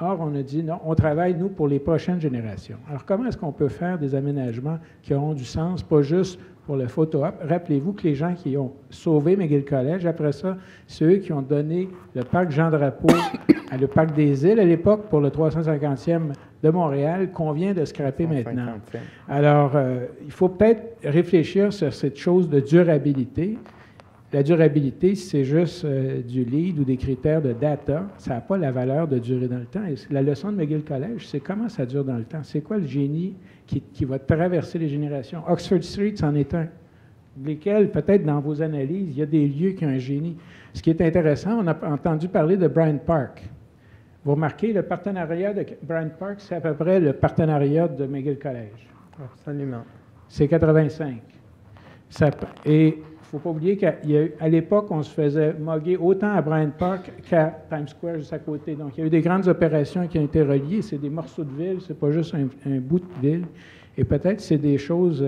Or, on a dit non, on travaille, nous, pour les prochaines générations. Alors, comment est-ce qu'on peut faire des aménagements qui auront du sens, pas juste pour le photo-op? Rappelez-vous que les gens qui ont sauvé McGill College, après ça, c'est eux qui ont donné le parc Jean-Drapeau à le parc des Îles à l'époque pour le 350e de Montréal, qu'on vient de scraper maintenant. Alors, il faut peut-être réfléchir sur cette chose de durabilité. La durabilité, c'est juste du lead ou des critères de data. Ça n'a pas la valeur de durer dans le temps. Et la leçon de McGill College, c'est comment ça dure dans le temps. C'est quoi le génie qui va traverser les générations? Oxford Street, c'en est un. Lesquels, peut-être dans vos analyses, il y a des lieux qui ont un génie. Ce qui est intéressant, on a entendu parler de Bryant Park. Vous remarquez, le partenariat de Bryant Park, c'est à peu près le partenariat de McGill College. Absolument. C'est 85. Et il ne faut pas oublier qu'à l'époque, on se faisait moguer autant à Bryant Park qu'à Times Square, juste à côté. Donc, il y a eu des grandes opérations qui ont été reliées. C'est des morceaux de ville, c'est pas juste un bout de ville. Et peut-être c'est des choses...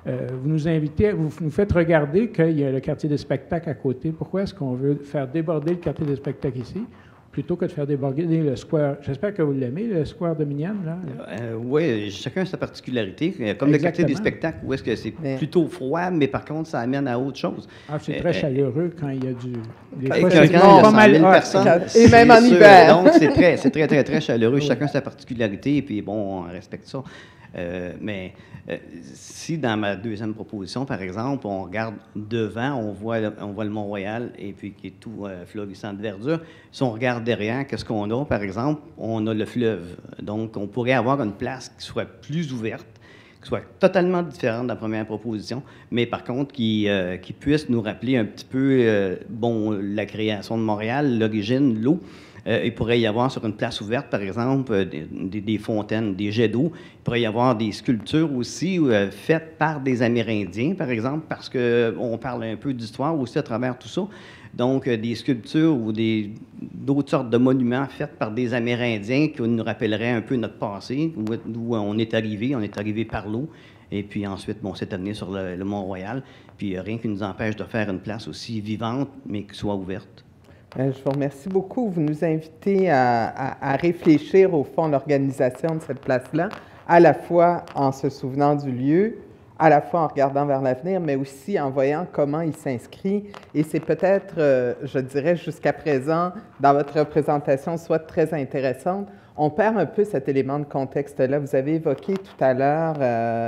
vous nous invitez, vous nous faites regarder qu'il y a le quartier des spectacles à côté. Pourquoi est-ce qu'on veut faire déborder le quartier des spectacles ici, plutôt que de faire déborder le square? J'espère que vous l'aimez, le square Dominion, là. Oui, chacun a sa particularité. Comme le quartier des spectacles, où est-ce que c'est plutôt froid, mais par contre, ça amène à autre chose. Ah, c'est très chaleureux quand il y a du... Des fois, c'est pas mal personnes. Et même en hiver. Donc, c'est très, très, très chaleureux. Oui. Chacun a sa particularité, et puis bon, on respecte ça. Mais si dans ma deuxième proposition, par exemple, on regarde devant, on voit le Mont-Royal et puis qui est tout florissant de verdure. Si on regarde derrière, qu'est-ce qu'on a, par exemple? On a le fleuve. Donc, on pourrait avoir une place qui soit plus ouverte, qui soit totalement différente de la première proposition, mais par contre qui puisse nous rappeler un petit peu la création de Montréal, l'origine, l'eau. Il pourrait y avoir sur une place ouverte, par exemple, des fontaines, des jets d'eau. Il pourrait y avoir des sculptures aussi faites par des Amérindiens, par exemple, parce qu'on parle un peu d'histoire aussi à travers tout ça. Donc, des sculptures ou d'autres sortes de monuments faits par des Amérindiens qui nous rappelleraient un peu notre passé, d'où on est arrivé par l'eau. Et puis ensuite, on s'est amené sur le Mont-Royal. Puis rien qui nous empêche de faire une place aussi vivante, mais qui soit ouverte. Je vous remercie beaucoup. Vous nous invitez à réfléchir, au fond, l'organisation de cette place-là, à la fois en se souvenant du lieu, à la fois en regardant vers l'avenir, mais aussi en voyant comment il s'inscrit. Et c'est peut-être, je dirais, jusqu'à présent, dans votre représentation, soit très intéressante. On perd un peu cet élément de contexte-là. Vous avez évoqué tout à l'heure,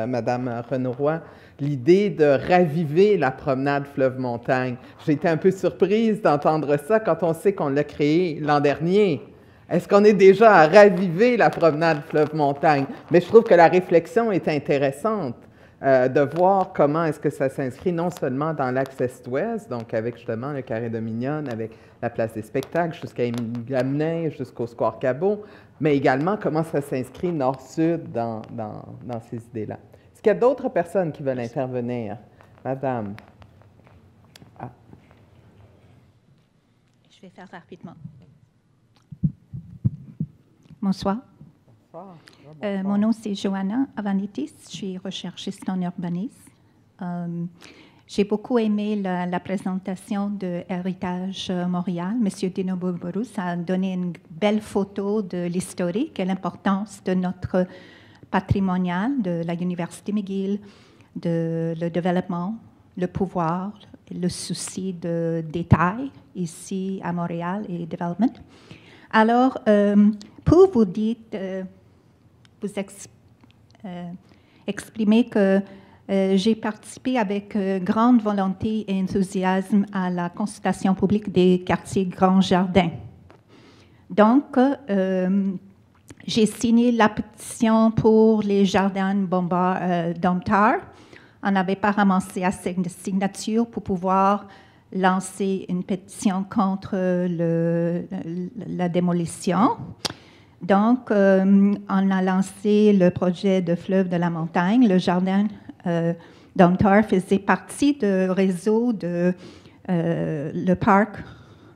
Madame Renaud-Roy, l'idée de raviver la promenade fleuve-montagne. J'ai été un peu surprise d'entendre ça quand on sait qu'on l'a créée l'an dernier. Est-ce qu'on est déjà à raviver la promenade fleuve-montagne? Mais je trouve que la réflexion est intéressante, de voir comment est-ce que ça s'inscrit non seulement dans l'axe est-ouest, donc avec justement le carré Dominion, avec la place des spectacles jusqu'à Émilie-Gamelin, jusqu'au Square Cabot, mais également comment ça s'inscrit nord-sud dans ces idées-là. Est-ce qu'il y a d'autres personnes qui veulent intervenir? Madame. Ah. Je vais faire rapidement. Bonsoir. Bonsoir. Mon nom, c'est Johanna Avanitis. Je suis recherchiste en urbanisme. J'ai beaucoup aimé la présentation de Héritage Montréal. Monsieur Dino Bomborou a donné une belle photo de l'historique et l'importance de notre patrimonial, de la Université McGill, de le développement, le pouvoir, le souci de détail ici à Montréal et développement. Alors, pour vous dire, vous exprimer que j'ai participé avec grande volonté et enthousiasme à la consultation publique des quartiers Grand Jardin. Donc, j'ai signé la pétition pour les jardins Bombard Domtar. On n'avait pas ramassé assez de signatures pour pouvoir lancer une pétition contre la démolition. Donc, on a lancé le projet de fleuve de la montagne. Le jardin Domtar faisait partie du réseau de le parc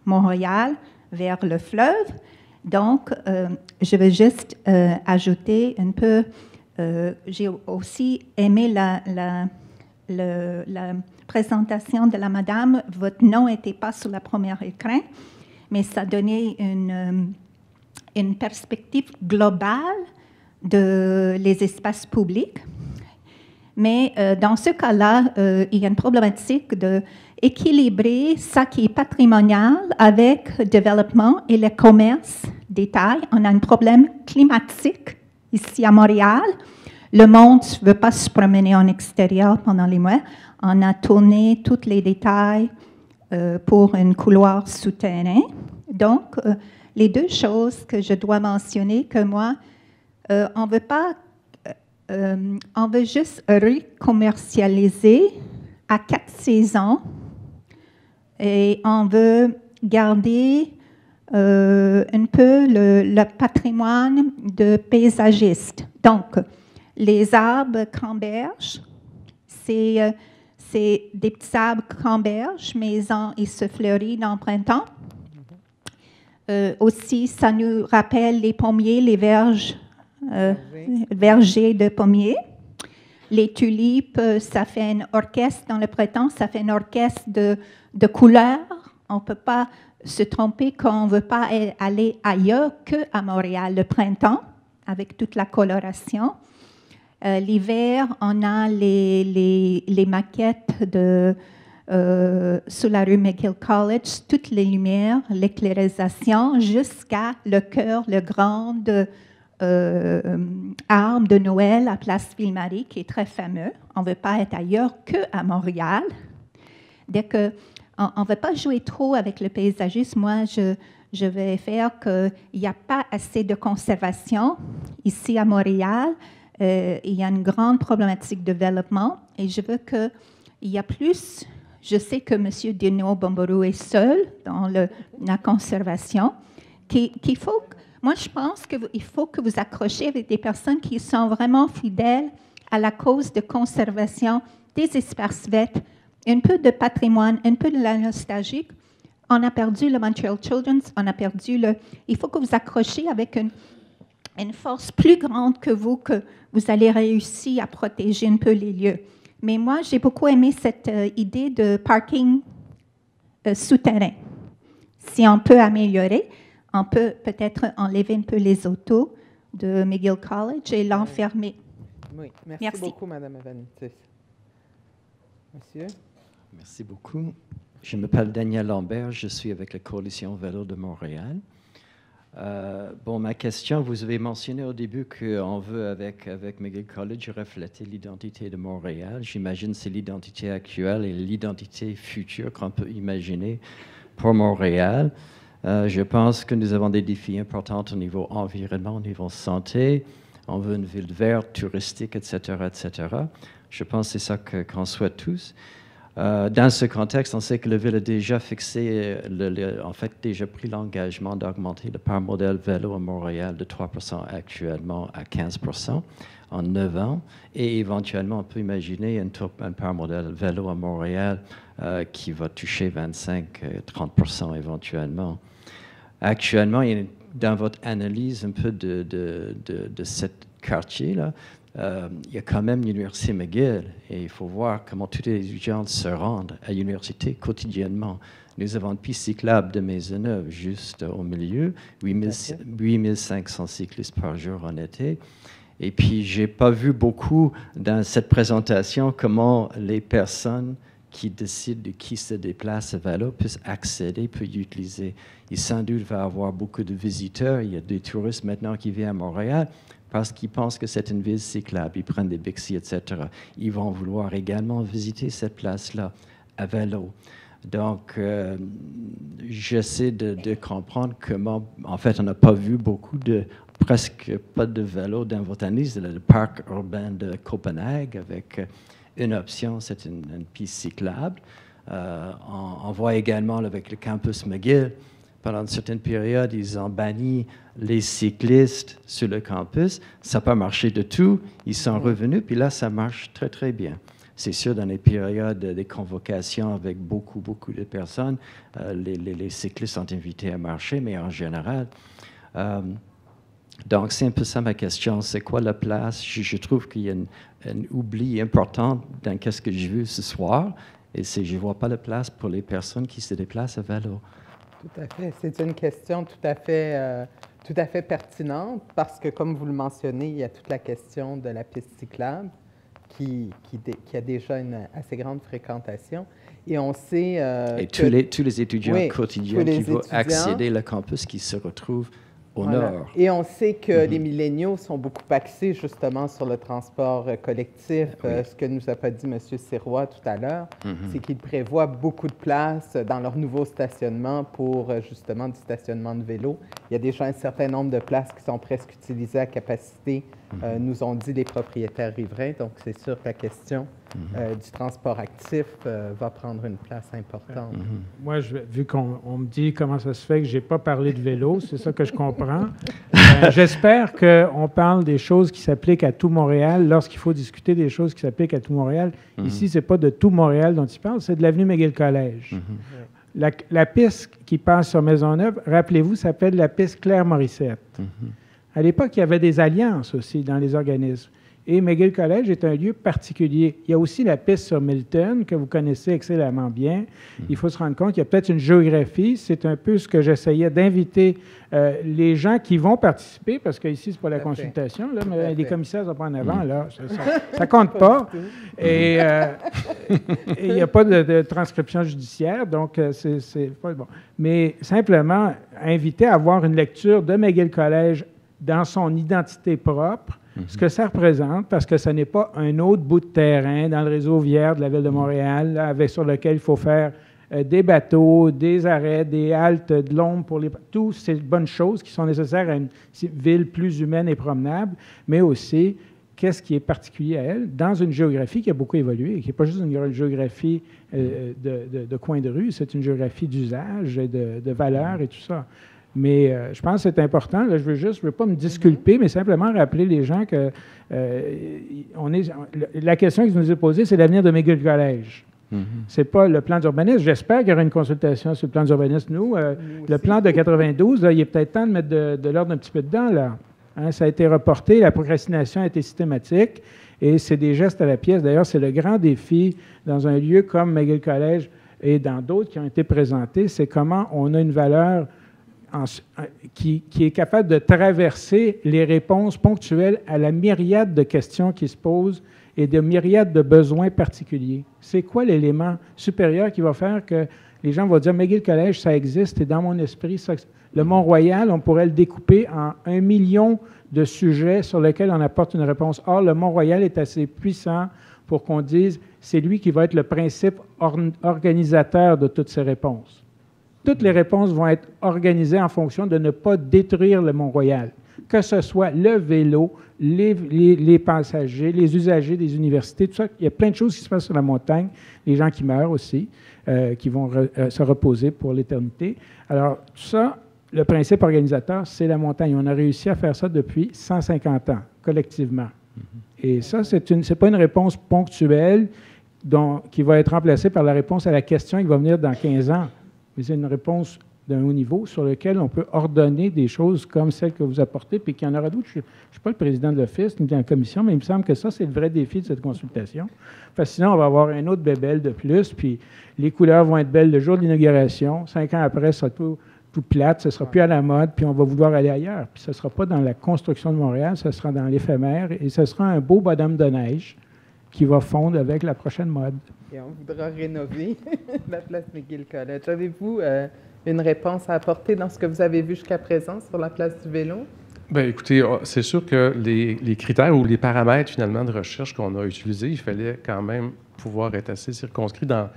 Montréal vers le fleuve. Donc, je veux juste ajouter un peu, j'ai aussi aimé la présentation de la madame. Votre nom n'était pas sur le premier écran, mais ça donnait une perspective globale des espaces publics. Mais dans ce cas-là, il y a une problématique d'équilibrer ce qui est patrimonial avec le développement et le commerce détail. On a un problème climatique ici à Montréal. Le monde ne veut pas se promener en extérieur pendant les mois. On a tourné tous les détails pour un couloir souterrain. Donc, les deux choses que je dois mentionner, que moi, on ne veut pas, on veut juste recommercialiser à 4 saisons et on veut garder un peu le patrimoine de paysagiste. Donc, les arbres cramberges, c'est des petits arbres cramberges, mais ils se fleurissent en printemps. Aussi, ça nous rappelle les pommiers, les vergers de pommiers. Les tulipes, ça fait un orchestre dans le printemps, ça fait un orchestre de couleurs. On ne peut pas se tromper qu'on ne veut pas aller ailleurs qu'à Montréal. Le printemps, avec toute la coloration. L'hiver, on a les maquettes sur la rue McGill College, toutes les lumières, l'éclairisation, jusqu'à le cœur, le grand arbre de Noël à Place Ville-Marie, qui est très fameux. On ne veut pas être ailleurs qu'à Montréal. Dès qu'on ne veut pas jouer trop avec le paysagisme, moi, je vais faire qu'il n'y a pas assez de conservation ici à Montréal. Il y a une grande problématique de développement et je veux qu'il y ait plus. Je sais que M. Dino Bomborou est seul dans la conservation. Moi, je pense qu'il faut que vous accrochiez avec des personnes qui sont vraiment fidèles à la cause de conservation des espaces verts, un peu de patrimoine, un peu de la nostalgie. On a perdu le Montreal Children's, on a perdu il faut que vous accrochiez avec une force plus grande que vous allez réussir à protéger un peu les lieux. Mais moi, j'ai beaucoup aimé cette idée de parking souterrain. Si on peut améliorer, on peut peut-être enlever un peu les autos de McGill College et l'enfermer. Oui, merci beaucoup, Mme Avanitis. Monsieur? Merci beaucoup. Je m'appelle Daniel Lambert, je suis avec la Coalition Vélo de Montréal. Ma question, vous avez mentionné au début qu'on veut, avec McGill College, refléter l'identité de Montréal. J'imagine que c'est l'identité actuelle et l'identité future qu'on peut imaginer pour Montréal. Je pense que nous avons des défis importants au niveau environnement, au niveau santé. On veut une ville verte, touristique, etc., etc. Je pense que c'est ça qu'on souhaite tous. Dans ce contexte, on sait que la ville a déjà fixé, déjà pris l'engagement d'augmenter le parc modèle vélo à Montréal de 3% actuellement à 15% en 9 ans. Et éventuellement, on peut imaginer un parc modèle vélo à Montréal qui va toucher 25-30% éventuellement. Actuellement, il y a une dans votre analyse un peu de ce quartier-là, il y a quand même l'Université McGill et il faut voir comment tous les étudiants se rendent à l'université quotidiennement. Nous avons une piste cyclable de Maisonneuve juste au milieu, 8500 cyclistes par jour en été. Et puis, je n'ai pas vu beaucoup dans cette présentation comment les personnes qui décident de qui se déplace à vélo puissent accéder, peuvent utiliser. Il sans doute va y avoir beaucoup de visiteurs. Il y a des touristes maintenant qui viennent à Montréal parce qu'ils pensent que c'est une ville cyclable. Ils prennent des Bixi, etc. Ils vont vouloir également visiter cette place-là à vélo. Donc, j'essaie de comprendre comment, en fait, on n'a pas vu presque pas de vélo dans votre analyse. Le parc urbain de Copenhague avec une option, c'est une piste cyclable. On voit également avec le campus McGill, pendant une certaine période, ils ont banni les cyclistes sur le campus. Ça n'a pas marché du tout. Ils sont revenus, puis là, ça marche très, très bien. C'est sûr, dans les périodes des convocations avec beaucoup de personnes, les cyclistes sont invités à marcher, mais en général. Donc, c'est un peu ça ma question. C'est quoi la place? Je trouve qu'il y a un oubli important dans ce que j'ai vu ce soir, et je ne vois pas la place pour les personnes qui se déplacent à vélo. Tout à fait. C'est une question tout à fait pertinente parce que, comme vous le mentionnez, il y a toute la question de la piste cyclable qui a déjà une assez grande fréquentation. Et on sait tous les étudiants quotidiens qui vont accéder au campus qui se retrouvent au nord. Et on sait que les milléniaux sont beaucoup axés justement sur le transport collectif. Ce que nous a pas dit M. Sirois tout à l'heure, c'est qu'ils prévoient beaucoup de places dans leur nouveau stationnement pour justement du stationnement de vélo. Il y a déjà un certain nombre de places qui sont presque utilisées à capacité, nous ont dit les propriétaires riverains. Donc, c'est sûr que la question du transport actif va prendre une place importante. Moi, vu qu'on me dit comment ça se fait que je n'ai pas parlé de vélo, c'est ça que je comprends. J'espère qu'on parle des choses qui s'appliquent à tout Montréal lorsqu'il faut discuter des choses qui s'appliquent à tout Montréal. Ici, ce n'est pas de tout Montréal dont il parle, c'est de l'avenue McGill-Collège. La piste qui passe sur Maisonneuve, rappelez-vous, s'appelle la piste Claire-Morissette. À l'époque, il y avait des alliances aussi dans les organismes. Et McGill-Collège est un lieu particulier. Il y a aussi la piste sur Milton, que vous connaissez excellemment bien. Il faut se rendre compte qu'il y a peut-être une géographie. C'est un peu ce que j'essayais d'inviter les gens qui vont participer, parce qu'ici, ce n'est pas la consultation, là, mais les commissaires sont pas en avant, là. Ça ne compte pas. Et il n'y a pas de transcription judiciaire, donc c'est pas bon. Mais simplement, inviter à avoir une lecture de McGill-Collège dans son identité propre, ce que ça représente, parce que ce n'est pas un autre bout de terrain dans le réseau viaire de la Ville de Montréal, là, sur lequel il faut faire des bateaux, des arrêts, des haltes, de l'ombre pour les... Toutes ces bonnes choses qui sont nécessaires à une ville plus humaine et promenable, mais aussi qu'est-ce qui est particulier à elle dans une géographie qui a beaucoup évolué, qui n'est pas juste une géographie de coin de rue, c'est une géographie d'usage, de valeurs et tout ça. Mais je pense que c'est important. Là, je ne veux pas me disculper, mais simplement rappeler les gens que la question qui nous est posée, c'est l'avenir de McGill-Collège. Ce n'est pas le plan d'urbanisme. J'espère qu'il y aura une consultation sur le plan d'urbanisme. Nous, le plan de 92, là, il est peut-être temps de mettre de l'ordre un petit peu dedans. Là. Hein, ça a été reporté, la procrastination a été systématique et c'est des gestes à la pièce. D'ailleurs, c'est le grand défi dans un lieu comme McGill-Collège et dans d'autres qui ont été présentés, c'est comment on a une valeur qui est capable de traverser les réponses ponctuelles à la myriade de questions qui se posent et de myriades de besoins particuliers. C'est quoi l'élément supérieur qui va faire que les gens vont dire « McGill-Collège, ça existe, et dans mon esprit, ça, le Mont-Royal, on pourrait le découper en 1 million de sujets sur lesquels on apporte une réponse. Or, le Mont-Royal est assez puissant pour qu'on dise « c'est lui qui va être le principe organisateur de toutes ces réponses ». Toutes les réponses vont être organisées en fonction de ne pas détruire le Mont-Royal, que ce soit le vélo, les passagers, les usagers des universités, tout ça. Il y a plein de choses qui se passent sur la montagne, les gens qui meurent aussi, qui vont se reposer pour l'éternité. Alors, tout ça, le principe organisateur, c'est la montagne. On a réussi à faire ça depuis 150 ans, collectivement. Et ça, c'est pas une réponse ponctuelle qui va être remplacée par la réponse à la question qui va venir dans 15 ans. Mais c'est une réponse d'un haut niveau sur lequel on peut ordonner des choses comme celles que vous apportez, puis qu'il y en aura d'autres. Je ne suis pas le président de l'Office ni de la commission, mais il me semble que ça, c'est le vrai défi de cette consultation. Parce que sinon, on va avoir un autre bébelle de plus, puis les couleurs vont être belles le jour de l'inauguration. 5 ans après, ça sera tout plate, ce ne sera plus à la mode, puis on va vouloir aller ailleurs. Puis ce ne sera pas dans la construction de Montréal, ce sera dans l'éphémère, et ce sera un beau bonhomme de neige qui va fondre avec la prochaine mode. Et on voudra rénover la place McGill College. Avez-vous une réponse à apporter dans ce que vous avez vu jusqu'à présent sur la place du vélo? Bien, écoutez, c'est sûr que les critères ou les paramètres, finalement, de recherche qu'on a utilisés, il fallait quand même pouvoir être assez circonscrit dans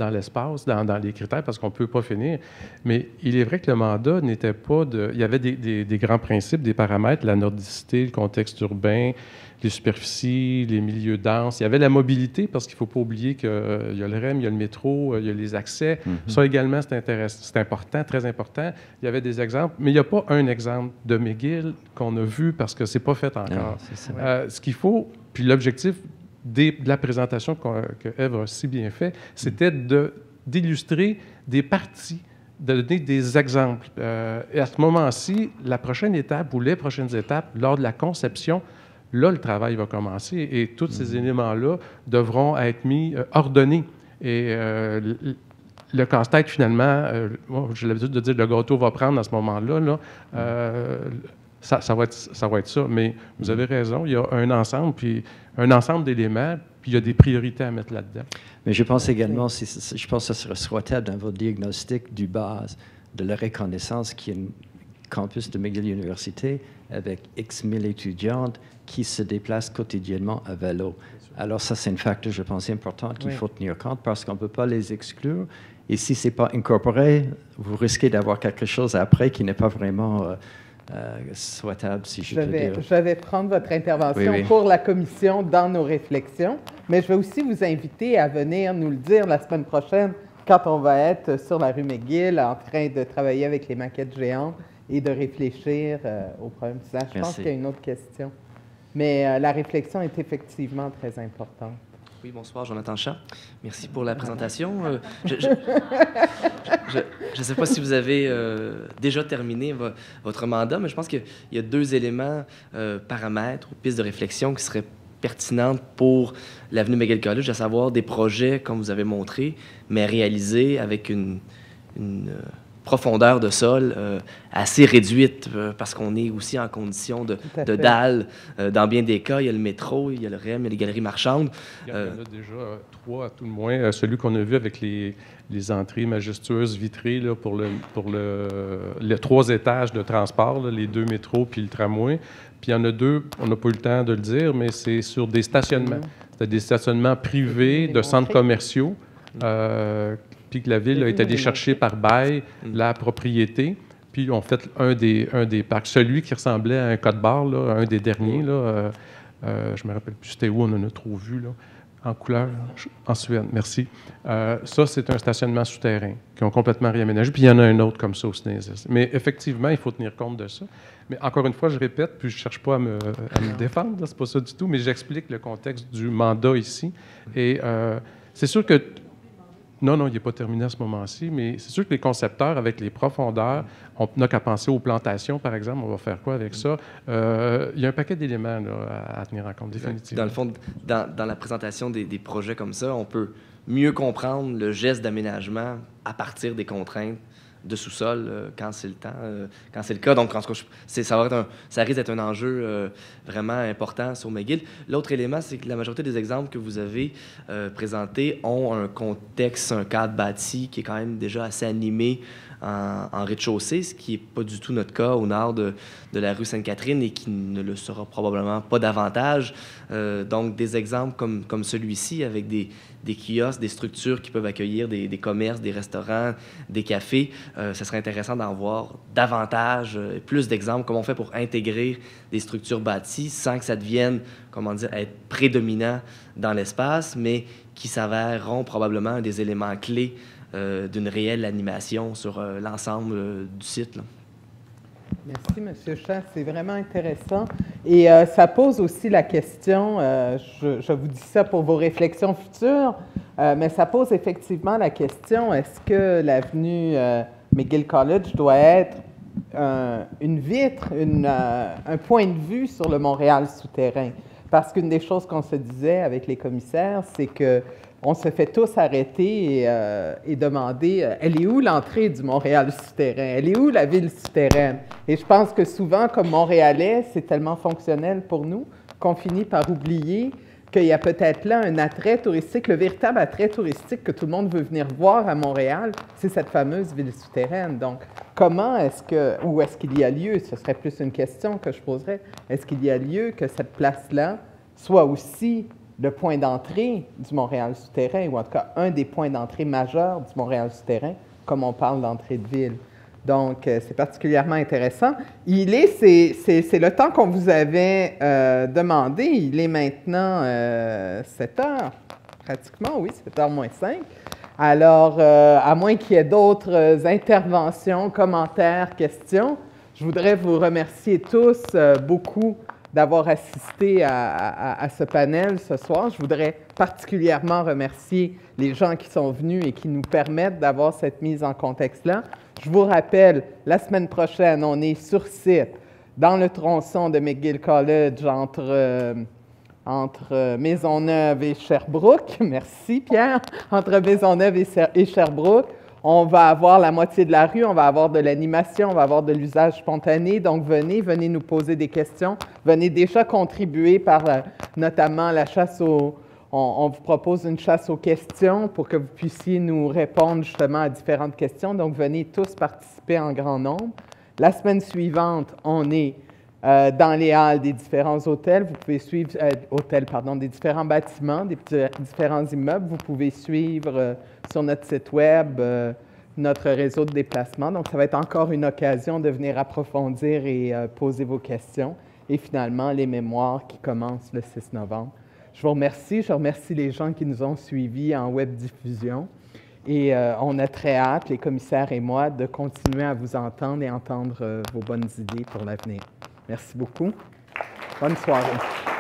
l'espace, dans les critères, parce qu'on ne peut pas finir. Mais il est vrai que le mandat n'était pas de... Il y avait des grands principes, des paramètres, la nordicité, le contexte urbain, les superficies, les milieux denses. Il y avait la mobilité, parce qu'il ne faut pas oublier qu'il y a le REM, il y a le métro, il y a les accès. Ça également, c'est important, très important. Il y avait des exemples, mais il n'y a pas un exemple de McGill qu'on a vu, parce que ce n'est pas fait encore. Ce qu'il faut, puis l'objectif de la présentation que Ève a si bien fait, c'était d'illustrer des parties, de donner des exemples. Et à ce moment-ci, la prochaine étape ou les prochaines étapes, lors de la conception, là, le travail va commencer et tous ces éléments-là devront être mis, ordonnés. Et le casse-tête, finalement, moi, j'ai l'habitude de dire le gâteau va prendre à ce moment-là, ça va être ça. Mais vous avez raison, il y a un ensemble d'éléments, puis il y a des priorités à mettre là-dedans. Mais je pense également, je pense que ce serait souhaitable dans votre diagnostic du base de la reconnaissance qu'il y a un campus de McGill Université avec X 1000 étudiantes qui se déplacent quotidiennement à vélo. Alors ça, c'est un facteur, je pense, important qu'il faut tenir compte parce qu'on ne peut pas les exclure. Et si ce n'est pas incorporé, vous risquez d'avoir quelque chose après qui n'est pas vraiment souhaitable, si je peux dire. Je vais prendre votre intervention pour la commission dans nos réflexions, mais je vais aussi vous inviter à venir nous le dire la semaine prochaine quand on va être sur la rue McGill en train de travailler avec les maquettes géantes et de réfléchir au problème d'usage. Je pense qu'il y a une autre question. Mais la réflexion est effectivement très importante. Oui, bonsoir, Jonathan Chat. Merci pour la présentation. Je ne sais pas si vous avez déjà terminé votre mandat, mais je pense qu'il y a deux éléments, paramètres ou pistes de réflexion qui seraient pertinentes pour l'avenue McGill College, à savoir des projets, comme vous avez montré, mais réalisés avec une profondeur de sol assez réduite parce qu'on est aussi en condition de dalles. Dans bien des cas, il y a le métro, il y a le REM, il y a les galeries marchandes. Il y en a déjà 3 à tout le moins. Celui qu'on a vu avec les entrées majestueuses vitrées là, pour les 3 étages de transport, là, les 2 métros puis le tramway. Puis il y en a 2, on n'a pas eu le temps de le dire, mais c'est sur des stationnements. C'est des stationnements privés de centres commerciaux. Puis que la Ville est allée chercher par bail la propriété, puis on fait un des parcs. Celui qui ressemblait à un code-barre, là, un des derniers, là, je ne me rappelle plus c'était où, on en a trop vu, là, en couleur, en Suède, merci. Ça, c'est un stationnement souterrain qui ont complètement réaménagé, puis il y en a un autre comme ça au SNES. Mais effectivement, il faut tenir compte de ça. Mais encore une fois, je répète, puis je ne cherche pas à me défendre, c'est pas ça du tout, mais j'explique le contexte du mandat ici. Et c'est sûr que non, il n'est pas terminé à ce moment-ci, mais c'est sûr que les concepteurs, avec les profondeurs, on n'a qu'à penser aux plantations, par exemple. On va faire quoi avec ça? Il y a un paquet d'éléments là, à tenir en compte, définitivement. Dans le fond, dans la présentation des projets comme ça, on peut mieux comprendre le geste d'aménagement à partir des contraintes de sous-sol quand c'est le temps, quand c'est le cas. Donc, ça risque d'être un enjeu vraiment important sur McGill. L'autre élément, c'est que la majorité des exemples que vous avez présentés ont un contexte, un cadre bâti qui est quand même déjà assez animé en rez-de-chaussée, ce qui n'est pas du tout notre cas au nord de la rue Sainte-Catherine et qui ne le sera probablement pas davantage. Donc, des exemples comme celui-ci avec des kiosques, des structures qui peuvent accueillir des commerces, des restaurants, des cafés, ça serait intéressant d'en voir davantage, plus d'exemples, comment on fait pour intégrer des structures bâties sans que ça devienne, comment dire, être prédominant dans l'espace, mais qui s'avèreront probablement des éléments clés d'une réelle animation sur l'ensemble du site, là. Merci, M. Chat. C'est vraiment intéressant. Et ça pose aussi la question, je vous dis ça pour vos réflexions futures, mais ça pose effectivement la question, est-ce que l'avenue McGill College doit être une vitre, un point de vue sur le Montréal souterrain. Parce qu'une des choses qu'on se disait avec les commissaires, c'est qu'on se fait tous arrêter et demander elle est où l'entrée du Montréal souterrain? Elle est où la ville souterraine? Et je pense que souvent, comme Montréalais, c'est tellement fonctionnel pour nous qu'on finit par oublier qu'il y a peut-être là un attrait touristique, le véritable attrait touristique que tout le monde veut venir voir à Montréal, c'est cette fameuse ville souterraine. Donc, comment est-ce que, ou est-ce qu'il y a lieu, ce serait plus une question que je poserais, est-ce qu'il y a lieu que cette place-là soit aussi le point d'entrée du Montréal souterrain, ou en tout cas un des points d'entrée majeurs du Montréal souterrain, comme on parle d'entrée de ville? Donc, c'est particulièrement intéressant. C'est le temps qu'on vous avait demandé. Il est maintenant 7 heures, pratiquement, oui, 7 heures moins 5. Alors, à moins qu'il y ait d'autres interventions, commentaires, questions, je voudrais vous remercier tous beaucoup d'avoir assisté à ce panel ce soir. Je voudrais particulièrement remercier les gens qui sont venus et qui nous permettent d'avoir cette mise en contexte-là. Je vous rappelle, la semaine prochaine, on est sur site, dans le tronçon de McGill College, entre Maisonneuve et Sherbrooke. Merci, Pierre. Entre Maisonneuve et Sherbrooke. On va avoir la moitié de la rue, on va avoir de l'animation, on va avoir de l'usage spontané. Donc, venez nous poser des questions. Venez déjà contribuer par notamment la chasse aux... On vous propose une chasse aux questions pour que vous puissiez nous répondre justement à différentes questions. Donc, venez tous participer en grand nombre. La semaine suivante, on est dans les halles des différents hôtels. Vous pouvez suivre, des différents bâtiments, des différents immeubles. Vous pouvez suivre sur notre site web notre réseau de déplacement. Donc, ça va être encore une occasion de venir approfondir et poser vos questions. Et finalement, les mémoires qui commencent le 6 novembre. Je vous remercie. Je remercie les gens qui nous ont suivis en web diffusion. Et on a très hâte, les commissaires et moi, de continuer à vous entendre et entendre vos bonnes idées pour l'avenir. Merci beaucoup. Bonne soirée.